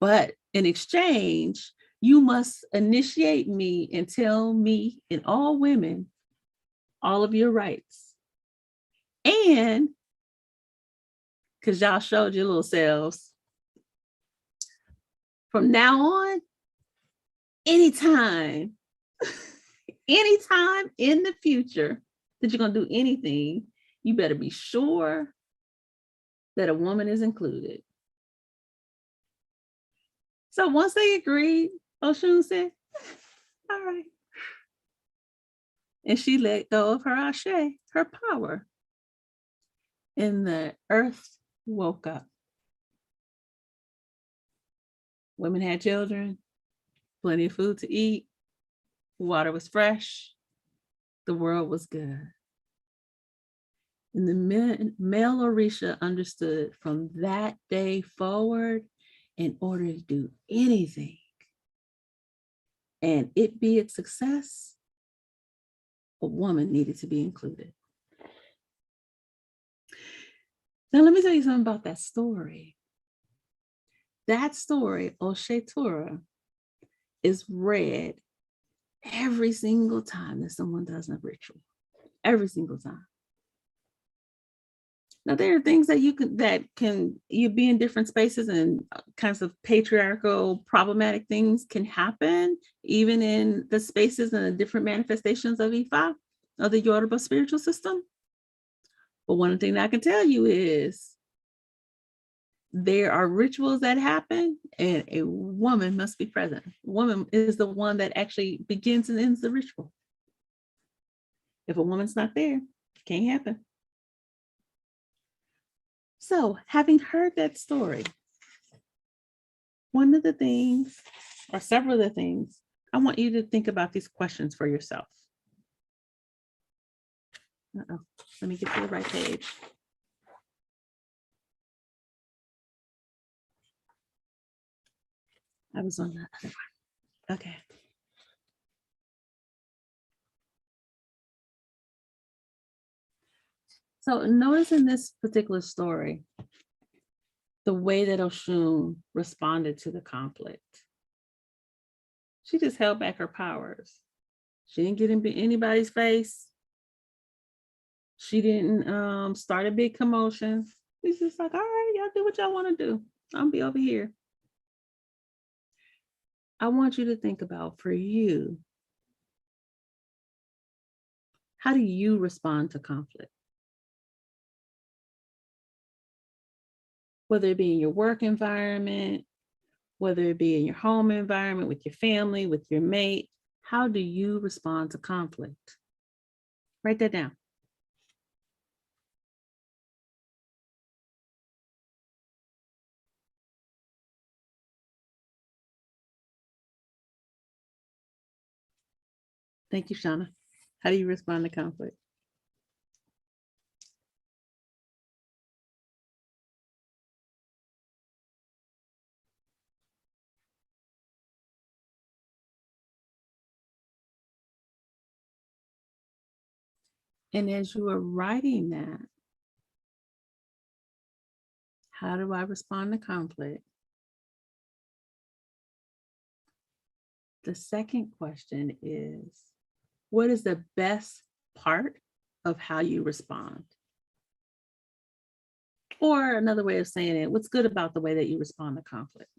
But in exchange, you must initiate me and tell me and all women all of your rights. And because y'all showed your little selves, from now on, anytime in the future that you're going to do anything, you better be sure that a woman is included. So once they agreed, Oshun said, all right. And she let go of her ashe, her power. And the earth woke up. Women had children, plenty of food to eat, water was fresh, the world was good. And the male Orisha understood from that day forward, in order to do anything and it be a success, a woman needed to be included. Now, let me tell you something about that story. That story, Oshetura, is read every single time that someone does a ritual, every single time. Now, there are things that you be in different spaces and kinds of patriarchal problematic things can happen, even in the spaces and the different manifestations of Ifa, of the Yoruba spiritual system. But one thing that I can tell you is there are rituals that happen and a woman must be present. A woman is the one that actually begins and ends the ritual. If a woman's not there, it can't happen. So, having heard that story, one of the things, or several of the things, I want you to think about these questions for yourself. Uh-oh, let me get to the right page. I was on the other one. Okay. So notice in this particular story, the way that Oshun responded to the conflict. She just held back her powers. She didn't get in anybody's face. She didn't start a big commotion. She's just like, all right, y'all do what y'all want to do. I'll be over here. I want you to think about, for you, how do you respond to conflict? Whether it be in your work environment, whether it be in your home environment, with your family, with your mate, how do you respond to conflict? Write that down. Thank you, Shauna. How do you respond to conflict? And as you are writing that, how do I respond to conflict? The second question is, what is the best part of how you respond? Or another way of saying it, what's good about the way that you respond to conflict?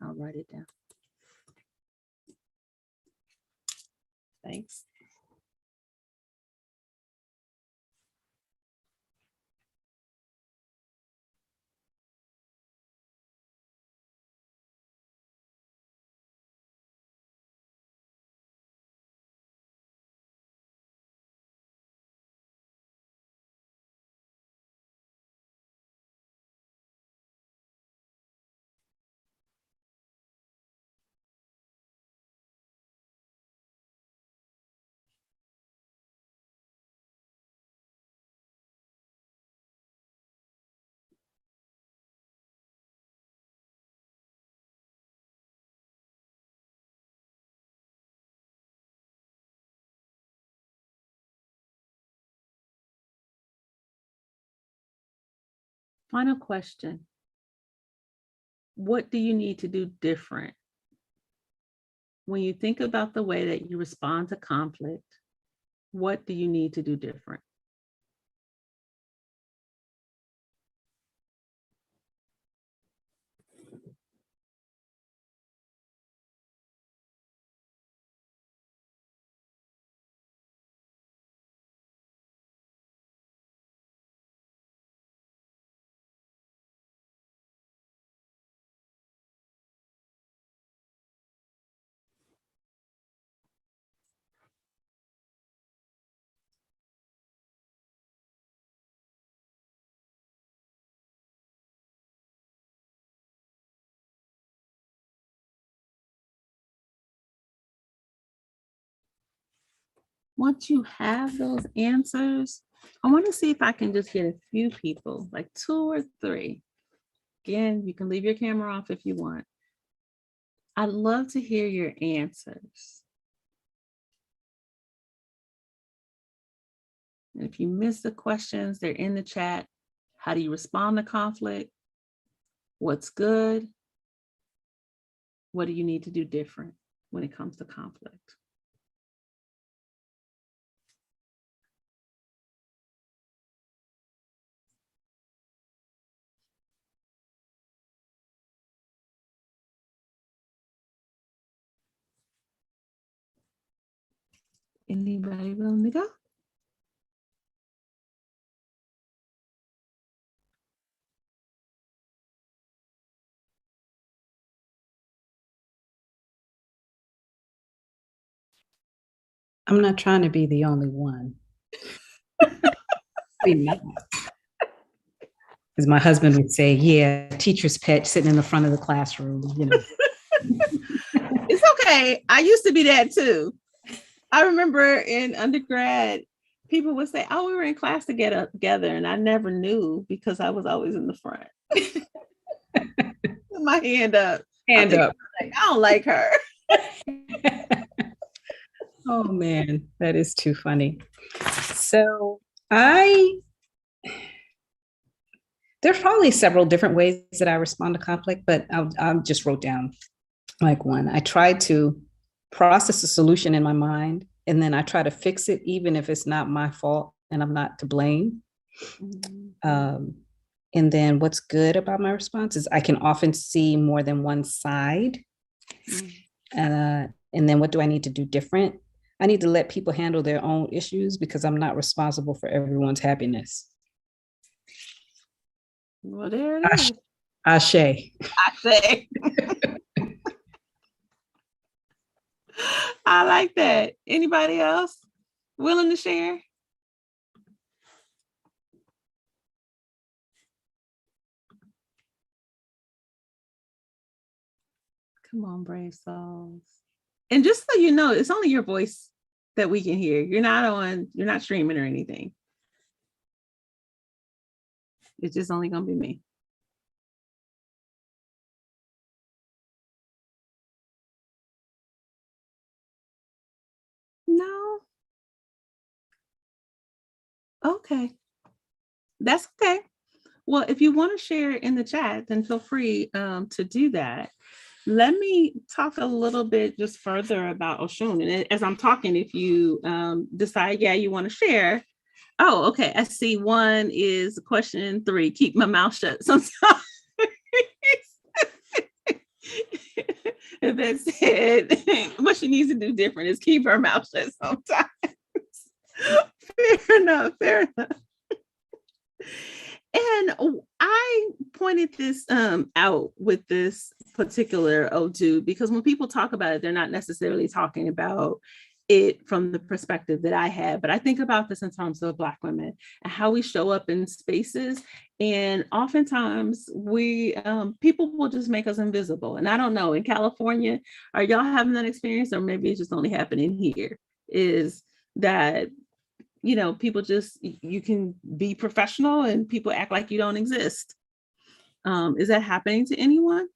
I'll write it down. Thanks. Final question. What do you need to do different? When you think about the way that you respond to conflict, what do you need to do different? Once you have those answers, I want to see if I can just get a few people, like 2 or 3. Again, you can leave your camera off if you want. I'd love to hear your answers. And if you miss the questions, they're in the chat. How do you respond to conflict? What's good? What do you need to do different when it comes to conflict? Anybody willing to go? I'm not trying to be the only one. As my husband would say, yeah, teacher's pet sitting in the front of the classroom, you know. It's okay. I used to be that too. I remember in undergrad, people would say, oh, we were in class together, and I never knew because I was always in the front. Put my hand up. Hand up. I don't like her. Oh man, that is too funny. So there's probably several different ways that I respond to conflict, but I just wrote down like one. I tried to process the solution in my mind and then I try to fix it, even if it's not my fault and I'm not to blame. And then what's good about my response is I can often see more than one side. And then what do I need to do different? I need to let people handle their own issues because I'm not responsible for everyone's happiness. Well, there it is. Ashe. Ashe. I like that. Anybody else willing to share? Come on, brave souls. And just so you know, it's only your voice that we can hear. You're not streaming or anything. It's just only gonna be me. No. Okay. That's okay. Well, if you want to share in the chat, then feel free to do that. Let me talk a little bit just further about Oshun. And as I'm talking, if you decide, yeah, you want to share. Oh, okay. I see one is question 3, keep my mouth shut sometimes. And that said, what she needs to do different is keep her mouth shut sometimes. Fair enough. And I pointed this out with this particular Odu because when people talk about it, they're not necessarily talking about it from the perspective that I have, but I think about this in terms of Black women and how we show up in spaces. And oftentimes we people will just make us invisible. And I don't know, in California, are y'all having that experience, or maybe it's just only happening here? Is that, you know, people just, you can be professional and people act like you don't exist. Is that happening to anyone?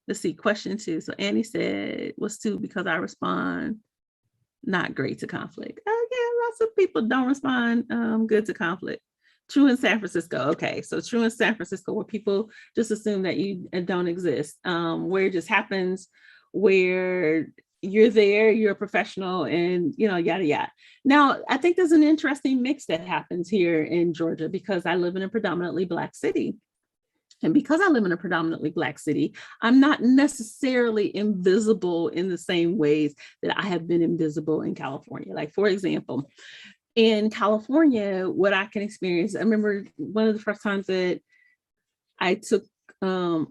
Let's see, question 2. So Annie said, what's 2? Because I respond not great to conflict. Oh yeah, lots of people don't respond good to conflict. True in San Francisco. Okay, so true in San Francisco, where people just assume that you don't exist, where it just happens, where you're there, you're a professional, and you know, yada yada. Now, I think there's an interesting mix that happens here in Georgia because I live in a predominantly Black city. And because I live in a predominantly Black city, I'm not necessarily invisible in the same ways that I have been invisible in California. Like, for example, in California, what I can experience, I remember one of the first times that I took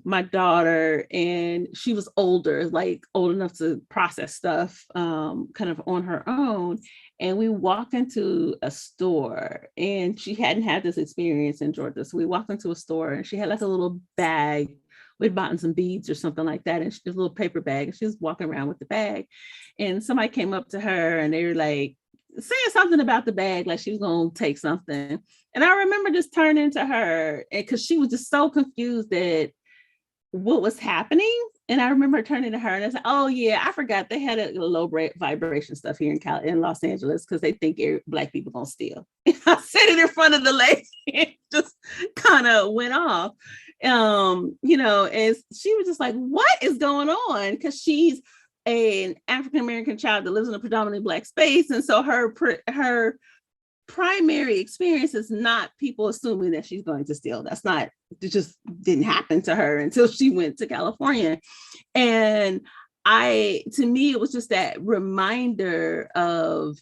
my daughter, and she was older, like old enough to process stuff kind of on her own. And we walked into a store, and she hadn't had this experience in Georgia. So we walked into a store, and she had like a little bag. We'd bought some beads or something like that, and she had a little paper bag, and she was walking around with the bag. And somebody came up to her, and they were like saying something about the bag, like she was going to take something. And I remember just turning to her, because she was just so confused at what was happening. And I remember turning to her and I said, oh yeah, I forgot they had a low vibration stuff here in Los Angeles because they think Black people gonna steal. I said it in front of the lady and just kind of went off. You know, and she was just like, what is going on? Because she's an African-American child that lives in a predominantly Black space. And so her primary experience is not people assuming that she's going to steal. That's not, it just didn't happen to her until she went to California. And to me, it was just that reminder of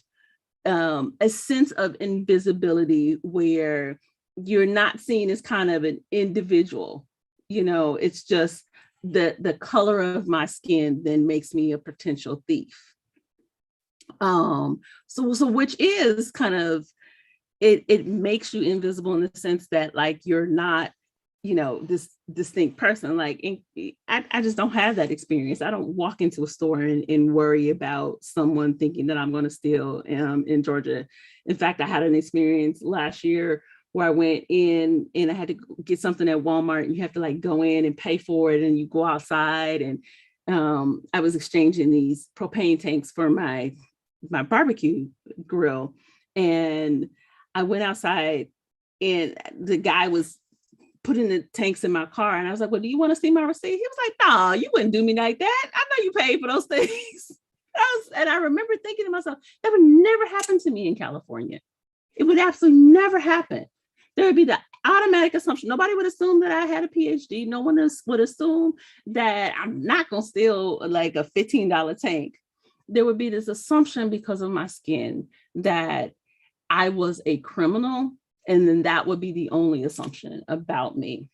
a sense of invisibility where you're not seen as kind of an individual. You know, it's just the color of my skin then makes me a potential thief. So which is kind of, it makes you invisible in the sense that like you're not, you know, this distinct person. Like I just don't have that experience. I don't walk into a store and worry about someone thinking that I'm going to steal in Georgia. In fact, I had an experience last year where I went in and I had to get something at Walmart, and you have to like go in and pay for it, and you go outside, and I was exchanging these propane tanks for my barbecue grill. And I went outside and the guy was putting the tanks in my car. And I was like, well, do you want to see my receipt? He was like, no, you wouldn't do me like that. I know you paid for those things. And I remember thinking to myself, that would never happen to me in California. It would absolutely never happen. There would be the automatic assumption. Nobody would assume that I had a PhD. No one else would assume that I'm not going to steal like a $15 tank. There would be this assumption because of my skin that I was a criminal, and then that would be the only assumption about me.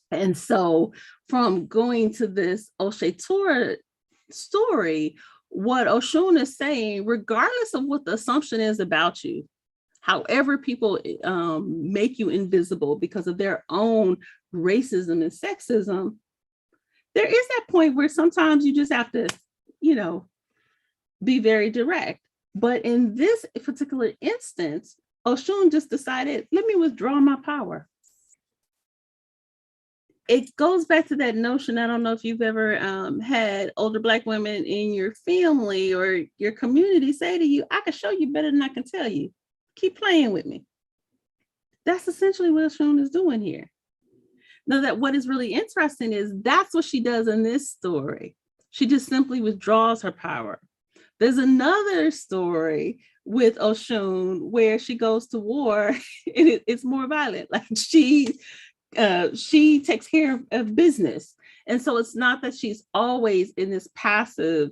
And so from going to this Oshetora story, what Oshun is saying, regardless of what the assumption is about you, however people make you invisible because of their own racism and sexism, there is that point where sometimes you just have to, be very direct. But in this particular instance, Oshun just decided, let me withdraw my power. It goes back to that notion. I don't know if you've ever had older Black women in your family or your community say to you, I can show you better than I can tell you. Keep playing with me. That's essentially what Oshun is doing here. Now, that what is really interesting is that's what she does in this story. She just simply withdraws her power. There's another story with Oshun where she goes to war and it's more violent. Like she takes care of business. And so it's not that she's always in this passive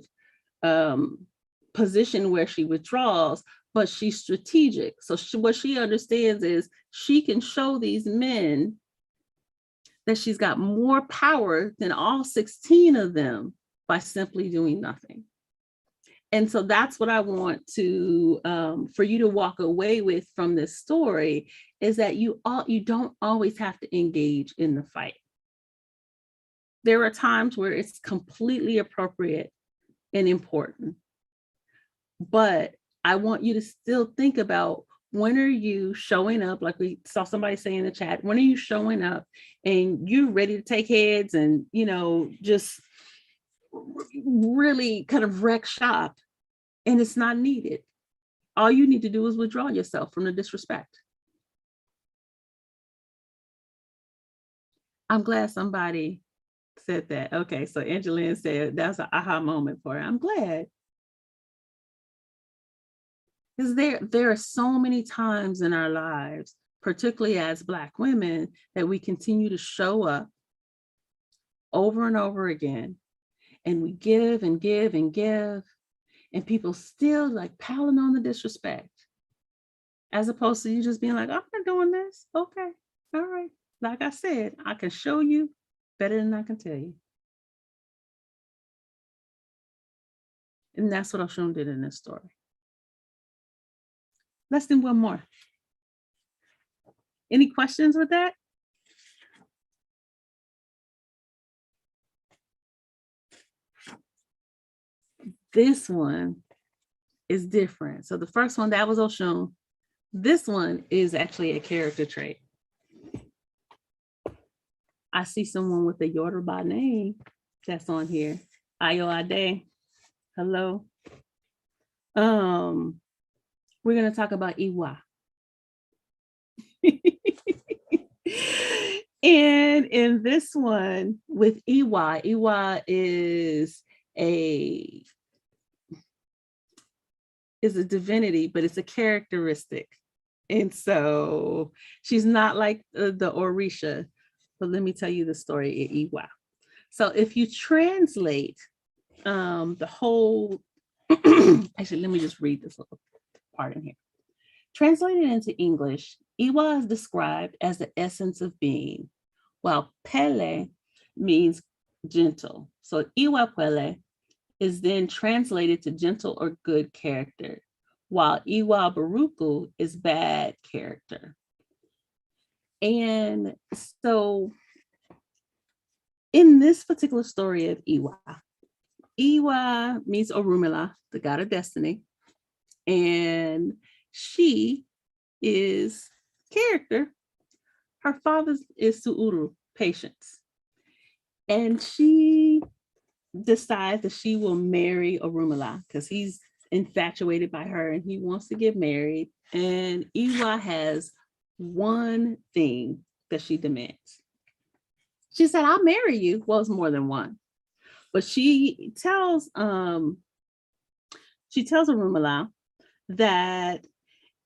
position where she withdraws, but she's strategic. So what she understands is she can show these men that she's got more power than all 16 of them by simply doing nothing. And so that's what I want to for you to walk away with from this story, is that you don't always have to engage in the fight. There are times where it's completely appropriate and important, but I want you to still think about, when are you showing up, like we saw somebody say in the chat, when are you showing up and you're ready to take heads and, just really kind of wreck shop, and it's not needed. All you need to do is withdraw yourself from the disrespect. I'm glad somebody said that. Okay, so Angeline said that's an aha moment for her. I'm glad. Because there are so many times in our lives, particularly as Black women, that we continue to show up over and over again, and we give and give and give, and people still like piling on the disrespect, as opposed to you just being like, I'm not doing this. Okay, all right. Like I said, I can show you better than I can tell you. And that's what Oshun did in this story. Let's do one more. Any questions with that? This one is different. So the first one, that was Oshun. This one is actually a character trait. I see someone with a Yoruba name that's on here. Ojelade. Hello. We're going to talk about Iwa. And in this one with Iwa, Iwa is a divinity, but it's a characteristic. And so she's not like the Òrìṣà, but let me tell you the story of Iwa. So if you translate the whole, actually, let me just read this little part in here. Translated into English, Iwa is described as the essence of being, while Pele means gentle. So Iwa Pele is then translated to gentle or good character, while Iwa Baruku is bad character. And so in this particular story of Iwa, Iwa means Orunmila, the god of destiny, and she is character. Her father is Suuru, patience. And she decides that she will marry Orunmila because he's infatuated by her and he wants to get married. And Iwa has one thing that she demands. She said, I'll marry you. Well, it's more than one. But she tells she tells Orunmila that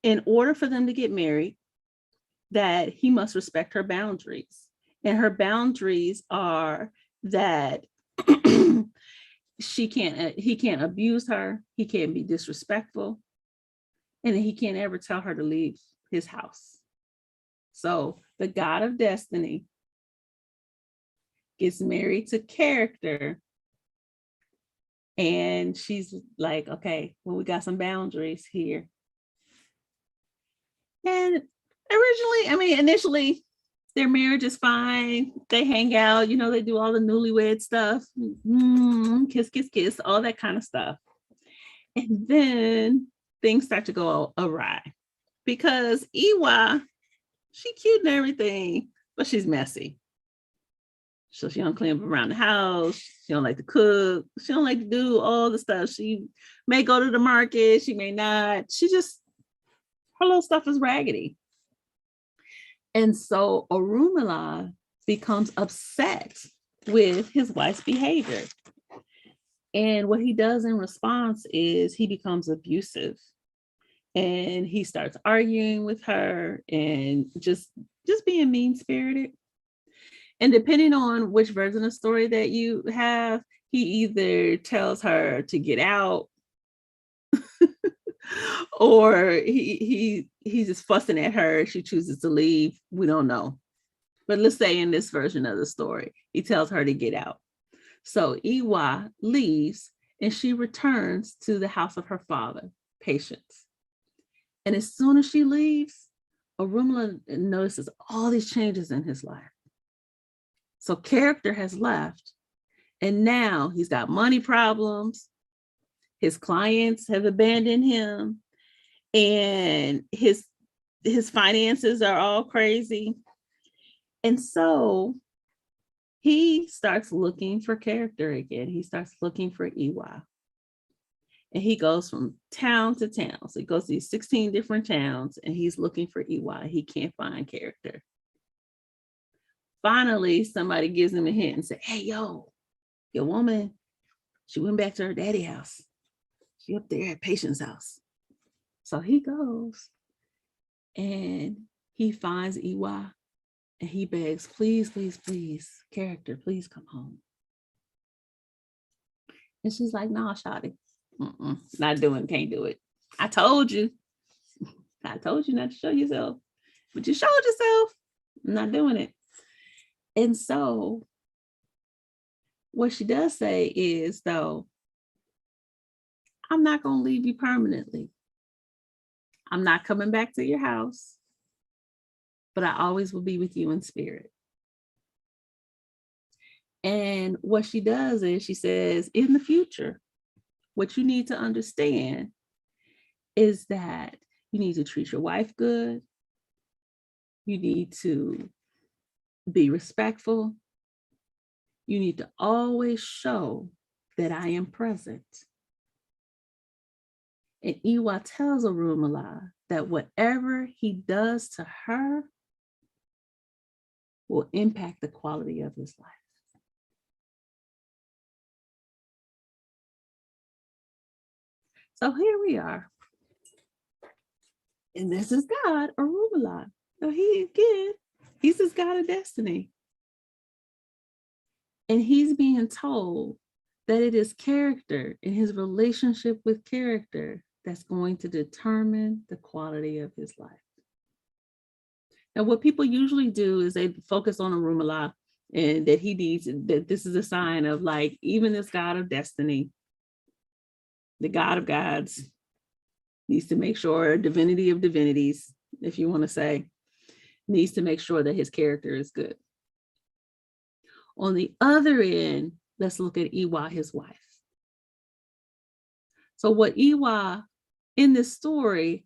in order for them to get married, that he must respect her boundaries. And her boundaries are that he can't abuse her, he can't be disrespectful, and he can't ever tell her to leave his house. So the god of destiny gets married to character, and she's like, okay, well, we got some boundaries here. And initially, their marriage is fine. They hang out, they do all the newlywed stuff, kiss, kiss, kiss, all that kind of stuff. And then things start to go awry because Iwa, she cute and everything, but she's messy. So she don't clean up around the house. She don't like to cook. She don't like to do all the stuff. She may go to the market. She may not. Her little stuff is raggedy. And so Orunmila becomes upset with his wife's behavior. And what he does in response is he becomes abusive. And he starts arguing with her and just being mean-spirited. And depending on which version of the story that you have, he either tells her to get out or he's just fussing at her. She chooses to leave. We don't know. But let's say in this version of the story, he tells her to get out. So Iwa leaves and she returns to the house of her father, Patience. And as soon as she leaves, Orunmila notices all these changes in his life. So character has left, and now he's got money problems. His clients have abandoned him, and his finances are all crazy. And so he starts looking for character again. He starts looking for Iwa. And he goes from town to town. So he goes to these 16 different towns, and he's looking for Iwa. He can't find character. Finally, somebody gives him a hint and say, hey, your woman, she went back to her daddy's house. She up there at Patient's house. So he goes and he finds Iwa and he begs, please, please, please, character, please come home. And she's like, nah, shawty, not doing, can't do it. I told you not to show yourself, but you showed yourself. I'm not doing it. And so what she does say is, though, I'm not going to leave you permanently. I'm not coming back to your house, but I always will be with you in spirit. And what she does is she says, in the future, what you need to understand is that you need to treat your wife good. You need to be respectful. You need to always show that I am present. And Iwa tells Orunmila that whatever he does to her will impact the quality of his life. So here we are. And this is God, Orunmila. So he's this God of destiny. And he's being told that it is character and his relationship with character that's going to determine the quality of his life. Now, what people usually do is they focus on Orunmila and that this is a sign of, like, even this God of destiny, the God of gods, needs to make sure, divinity of divinities, if you want to say, needs to make sure that his character is good. On the other end, let's look at Iwa, his wife. So what Iwa in this story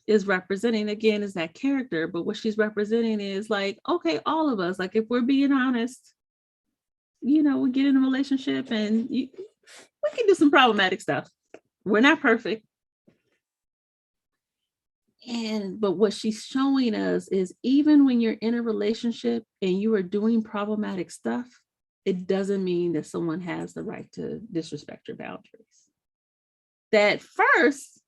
is representing, again, is that character, but what she's representing is, like, okay, all of us, like, if we're being honest, we get in a relationship and we can do some problematic stuff. We're not perfect. But what she's showing us is, even when you're in a relationship and you are doing problematic stuff, it doesn't mean that someone has the right to disrespect your boundaries. that first,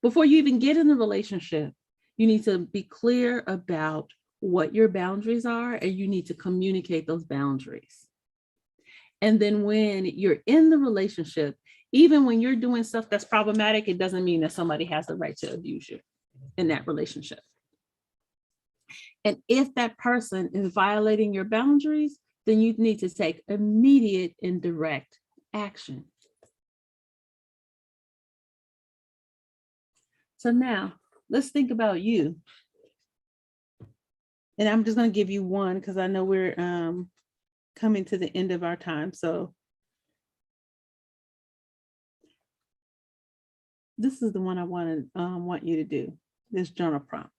before you even get in the relationship, you need to be clear about what your boundaries are, and you need to communicate those boundaries. And then when you're in the relationship, even when you're doing stuff that's problematic, it doesn't mean that somebody has the right to abuse you in that relationship. And if that person is violating your boundaries, then you need to take immediate and direct action. So now let's think about you. And I'm just going to give you one because I know we're coming to the end of our time. So this is the one I want you to do, this journal prompt.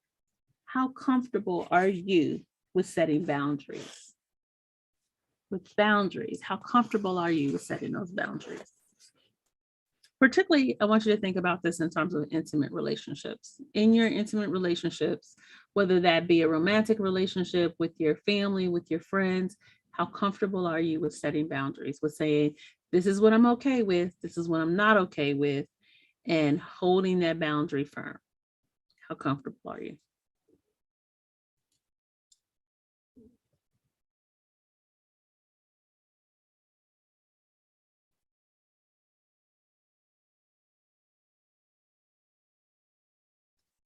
How comfortable are you with setting boundaries? With boundaries, how comfortable are you with setting those boundaries? Particularly, I want you to think about this in terms of intimate relationships. In your intimate relationships, whether that be a romantic relationship with your family, with your friends, how comfortable are you with setting boundaries, with saying, this is what I'm okay with, this is what I'm not okay with, and holding that boundary firm? How comfortable are you?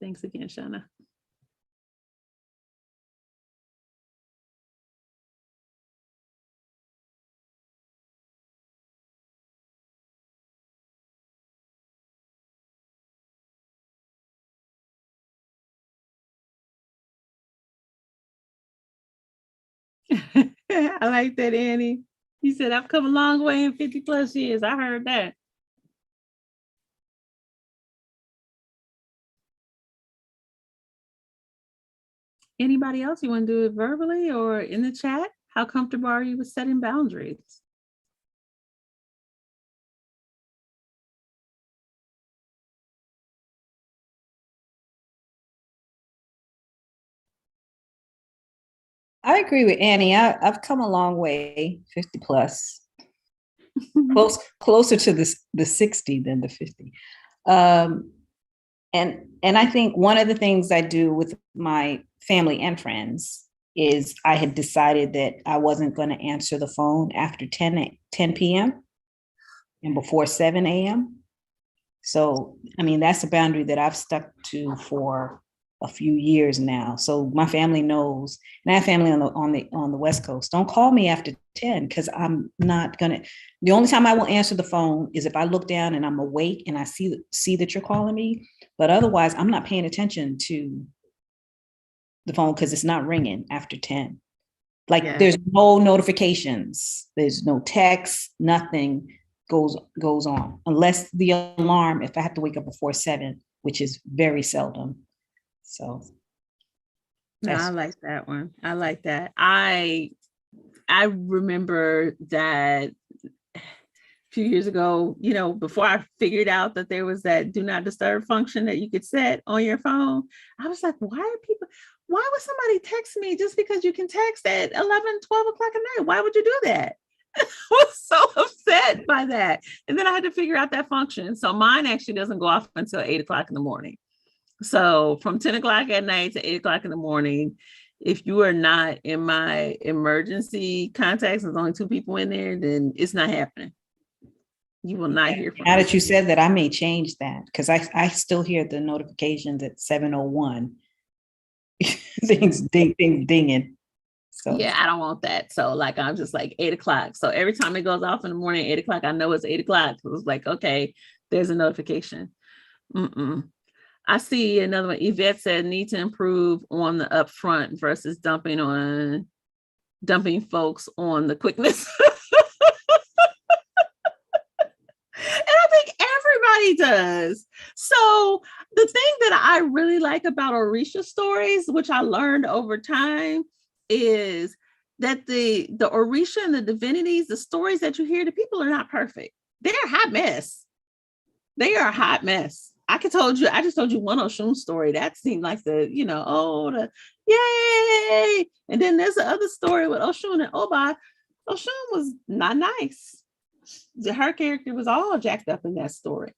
Thanks again, Shauna. I like that, Annie. You said, I've come a long way in 50 plus years. I heard that. Anybody else? You want to do it verbally or in the chat? How comfortable are you with setting boundaries? I agree with Annie. I've come a long way, 50 plus, closer to the 60 than the 50. And I think one of the things I do with my family and friends is I had decided that I wasn't going to answer the phone after 10 p.m. and before 7 a.m. So, I mean, that's a boundary that I've stuck to for a few years now. So my family knows, and I have family on the West Coast. Don't call me after 10 because I'm not gonna. The only time I will answer the phone is if I look down and I'm awake and I see that you're calling me. But otherwise, I'm not paying attention to the phone because it's not ringing after 10. Like There's no notifications, there's no text, nothing goes on unless the alarm. If I have to wake up before 7, which is very seldom. So no, I like that one. I like that. I remember that a few years ago, before I figured out that there was that do not disturb function that you could set on your phone, I was like, why would somebody text me just because you can text at 11, 12 o'clock at night? Why would you do that? I was so upset by that. And then I had to figure out that function. So mine actually doesn't go off until 8 o'clock in the morning. So from 10 o'clock at night to 8 o'clock in the morning, if you are not in my emergency contacts, there's only 2 people in there, then it's not happening. You will not hear from me. Now that you said that, I may change that because I still hear the notifications at 7:01. things dinging. So yeah, I don't want that. So I'm just 8 o'clock. So every time it goes off in the morning, 8 o'clock, I know it's 8 o'clock. So it's okay, there's a notification. I see another one. Yvette said, need to improve on the upfront versus dumping folks on the quickness. And I think everybody does. So the thing that I really like about Òrìṣà stories, which I learned over time, is that the Òrìṣà and the divinities, the stories that you hear, the people are not perfect. They're a hot mess. They are a hot mess. I just told you one Oshun story. That seemed like the yay. And then there's the other story with Oshun and Oba. Oshun was not nice. Her character was all jacked up in that story.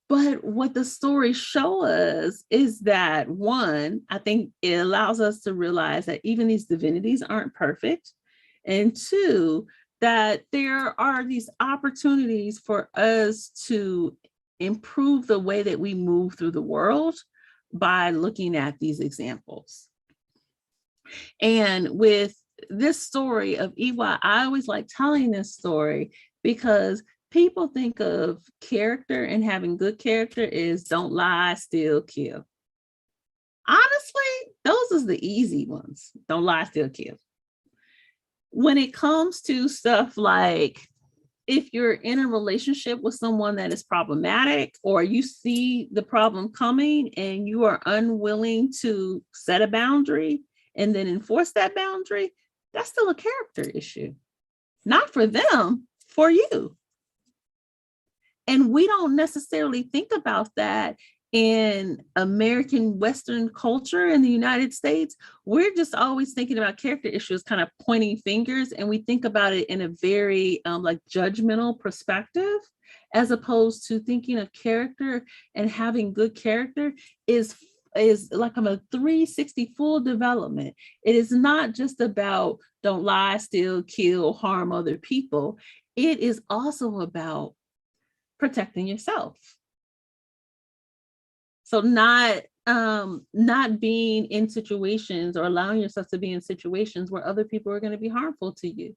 But what the stories show us is that, one, I think it allows us to realize that even these divinities aren't perfect. And two, that there are these opportunities for us to improve the way that we move through the world by looking at these examples. And with this story of Iwa, I always like telling this story because people think of character and having good character is don't lie, steal, kill. Honestly, those are the easy ones. Don't lie, steal, kill. When it comes to stuff like if you're in a relationship with someone that is problematic, or you see the problem coming and you are unwilling to set a boundary and then enforce that boundary, that's still a character issue. Not for them, for you. And we don't necessarily think about that in American Western culture in the United States. We're just always thinking about character issues, kind of pointing fingers, and we think about it in a very like judgmental perspective, as opposed to thinking of character and having good character is like a 360 full development. It is not just about don't lie, steal, kill, harm other people. It is also about protecting yourself. So not being in situations or allowing yourself to be in situations where other people are going to be harmful to you.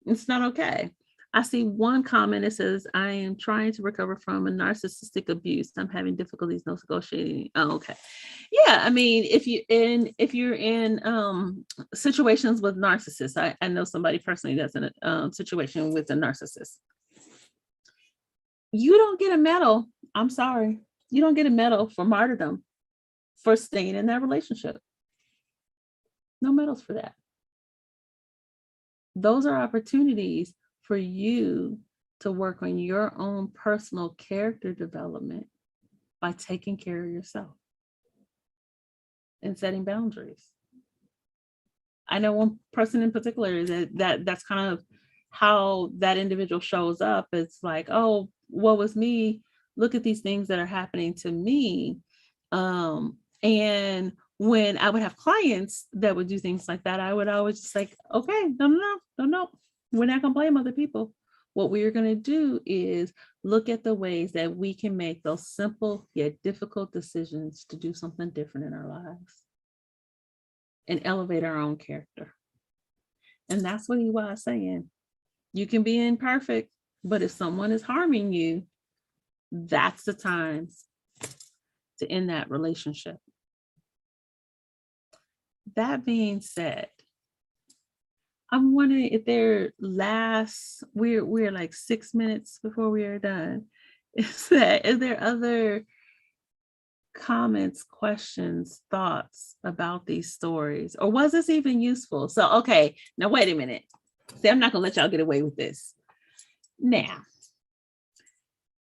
It's not okay. I see one comment that says, I am trying to recover from a narcissistic abuse. I'm having difficulties negotiating. Oh, okay. Yeah, I mean, if you're in situations with narcissists, I know somebody personally that's in a situation with a narcissist. You don't get a medal. I'm sorry. You don't get a medal for martyrdom for staying in that relationship. No medals for that. Those are opportunities for you to work on your own personal character development by taking care of yourself and setting boundaries. I know one person in particular that's kind of how that individual shows up. It's like, oh, what was me? Look at these things that are happening to me. And when I would have clients that would do things like that, I would always just like, okay, no. We're not going to blame other people. What we are going to do is look at the ways that we can make those simple yet difficult decisions to do something different in our lives and elevate our own character. And that's what he was saying. You can be imperfect, but if someone is harming you, that's the time to end that relationship. That being said, I'm wondering if we're like 6 minutes before we are done. Is there other comments, questions, thoughts about these stories? Or was this even useful? So, okay, now wait a minute. See, I'm not gonna let y'all get away with this. Now,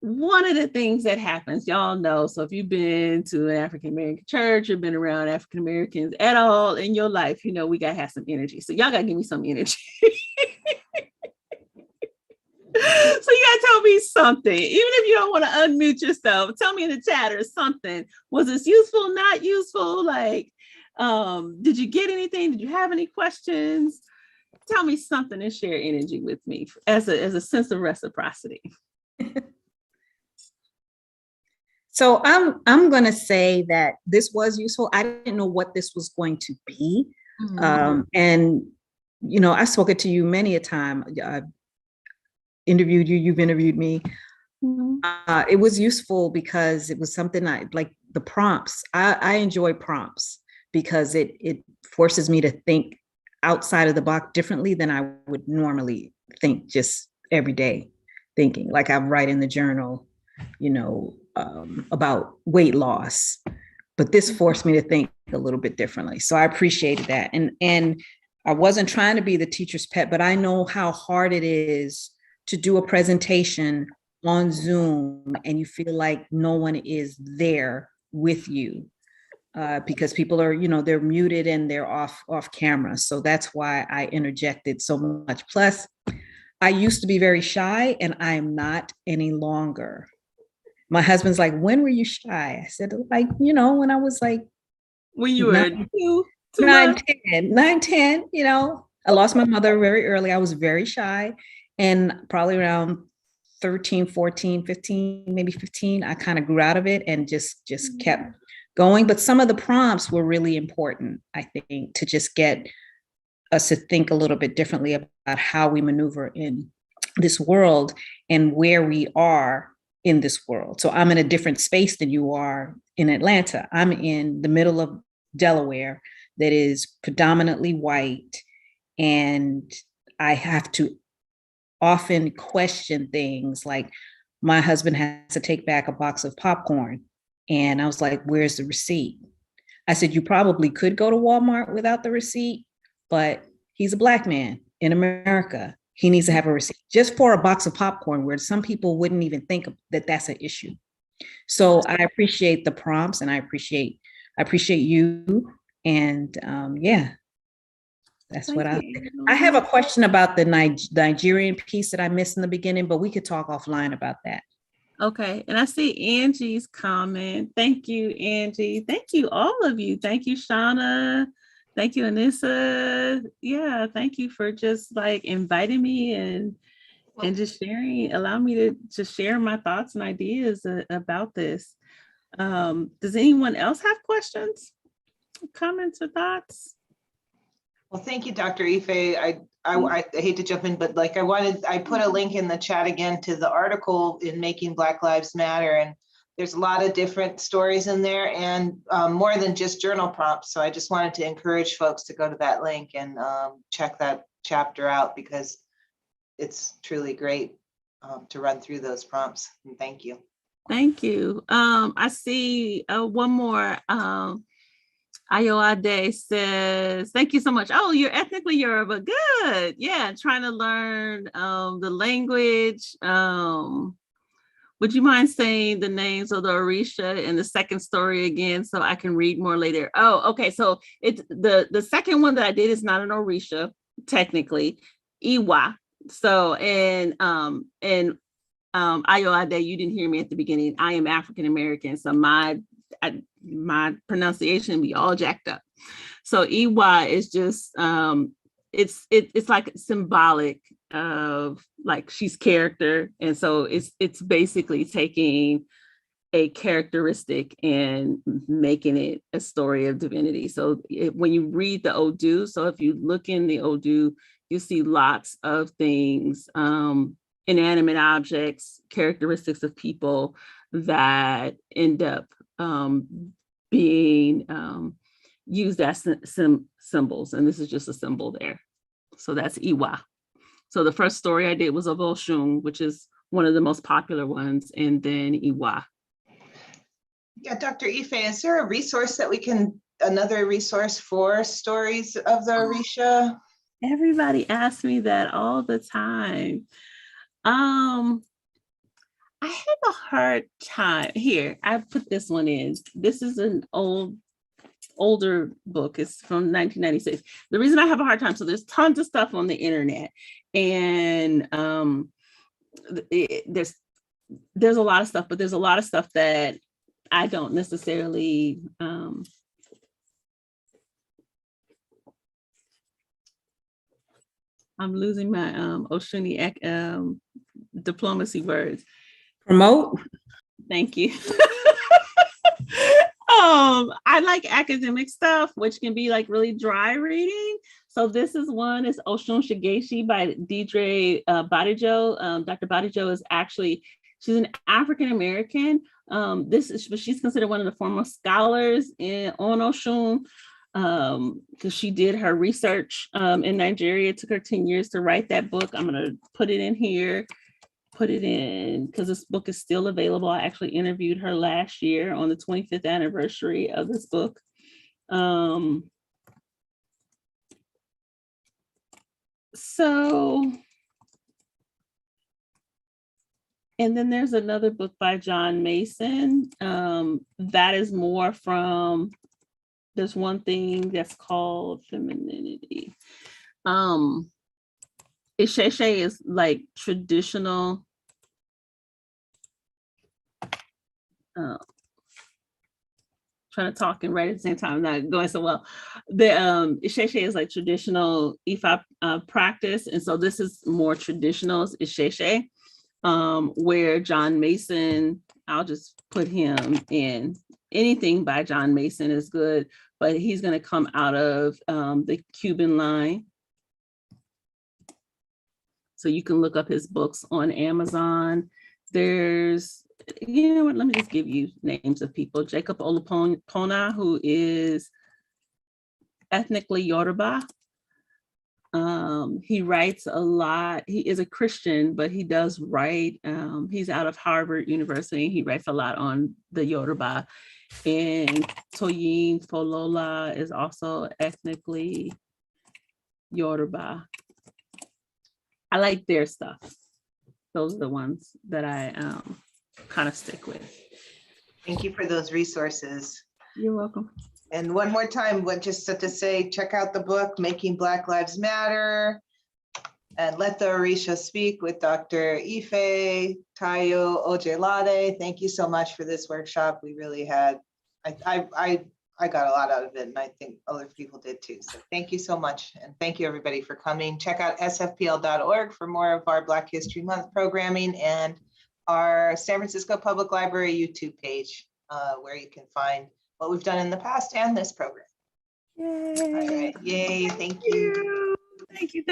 one of the things that happens, y'all know, so if you've been to an African-American church or been around African-Americans at all in your life, you know, we got to have some energy. So y'all got to give me some energy. So you got to tell me something, even if you don't want to unmute yourself, tell me in the chat or something. Was this useful, not useful? Like, did you get anything? Did you have any questions? Tell me something and share energy with me as a sense of reciprocity. So I'm going to say that this was useful. I didn't know what this was going to be. Mm-hmm. And, you know, I've spoken to you many a time. I've interviewed you, you've interviewed me. Mm-hmm. It was useful because it was something like the prompts. I enjoy prompts because it forces me to think outside of the box differently than I would normally think just every day thinking. Like I write in the journal, you know, about weight loss, but this forced me to think a little bit differently. So I appreciated that. And I wasn't trying to be the teacher's pet, but I know how hard it is to do a presentation on Zoom and you feel like no one is there with you because people are, you know, they're muted and they're off camera. So that's why I interjected so much. Plus, I used to be very shy and I'm not any longer. my husband's like, when were you shy? I said, like, when I was like When you were 9, 10, I lost my mother very early. I was very shy. And probably around 13, 14, 15, maybe 15, I kind of grew out of it and just kept going. But some of the prompts were really important, I think, to just get us to think a little bit differently about how we maneuver in this world and where we are in this world. So I'm in a different space than you are in Atlanta. I'm in the middle of Delaware that is predominantly white, and I have to often question things like my husband has to take back a box of popcorn. And I was like, where's the receipt? I said, you probably could go to Walmart without the receipt, but he's a Black man in America. He needs to have a receipt just for a box of popcorn, where some people wouldn't even think that that's an issue. So I appreciate the prompts, and I appreciate you. And yeah, that's what I think. I have a question about the Nigerian piece that I missed in the beginning, but we could talk offline about that. Okay. And I see Angie's comment. Thank you, Angie. Thank you, all of you. Thank you, Shauna. Thank you, Anissa. Yeah, thank you for just like inviting me and just sharing, allow me to just share my thoughts and ideas about this. Does anyone else have questions, comments, or thoughts? Well, thank you, Dr. Ife. I hate to jump in, but like I put a link in the chat again to the article in Making Black Lives Matter, and there's a lot of different stories in there, and more than just journal prompts. So I just wanted to encourage folks to go to that link and check that chapter out, because it's truly great to run through those prompts. And thank you. Thank you. I see one more. Ayoade says, thank you so much. Oh, you're ethnically Yoruba. Good. Yeah, trying to learn the language. Would you mind saying the names of the Òrìṣà in the second story again so I can read more later? Oh, okay. So it's the second one that I did is not an Òrìṣà, technically. Iwa. So and Ayoade, you didn't hear me at the beginning. I am African American, so my pronunciation be all jacked up. So Iwa is just it's like symbolic of like she's character, and so it's basically taking a characteristic and making it a story of divinity. So when you read the Odu, so if you look in the Odu, you see lots of things, inanimate objects, characteristics of people that end up being used as symbols. And this is just a symbol there. So that's Iwa. So the first story I did was of Oshun, which is one of the most popular ones, and then Iwa. Yeah, Dr. Ife, is there a resource that we can, another resource for stories of the Òrìṣà? Everybody asks me that all the time. I have a hard time. Here, I put this one in. This is an older book. It's from 1996. The reason I have a hard time, so there's tons of stuff on the internet, and there's a lot of stuff, but there's a lot of stuff that I don't necessarily I'm losing my Oshuni diplomacy words. Promote. Thank you. I like academic stuff, which can be like really dry reading. So this is one, is Oshun Shigeshi by Deidre Badijo. Dr. Badijo is actually, she's an African American. She's considered one of the foremost scholars on Oshun, because she did her research in Nigeria. It took her 10 years to write that book. I'm gonna put it in here. Put it in because this book is still available. I actually interviewed her last year on the 25th anniversary of this book. So, and then there's another book by John Mason. That is more from, there's one thing that's called femininity. Isheshe is like traditional. trying to talk and write at the same time, not going so well. The Isheshe is like traditional Ifa practice. And so this is more traditional Isheshe, where John Mason, I'll just put him in. Anything by John Mason is good, but he's going to come out of the Cuban line. So you can look up his books on Amazon. There's, you know what, let me just give you names of people. Jacob Olupona, who is ethnically Yoruba. He writes a lot. He is a Christian, but he does write. He's out of Harvard University. He writes a lot on the Yoruba. And Toyin Folola is also ethnically Yoruba. I like their stuff. Those are the ones that I kind of stick with. Thank you for those resources. You're welcome. And one more time, just to say, check out the book, Making Black Lives Matter, and Let the Òrìṣà Speak with Dr. Ifetayo Ojelade. Thank you so much for this workshop. We really had, I got a lot out of it, and I think other people did too. So thank you so much. And thank you everybody for coming. Check out sfpl.org for more of our Black History Month programming and our San Francisco Public Library YouTube page, where you can find what we've done in the past and this program. Yay. All right. Yay. Thank you. Thank you.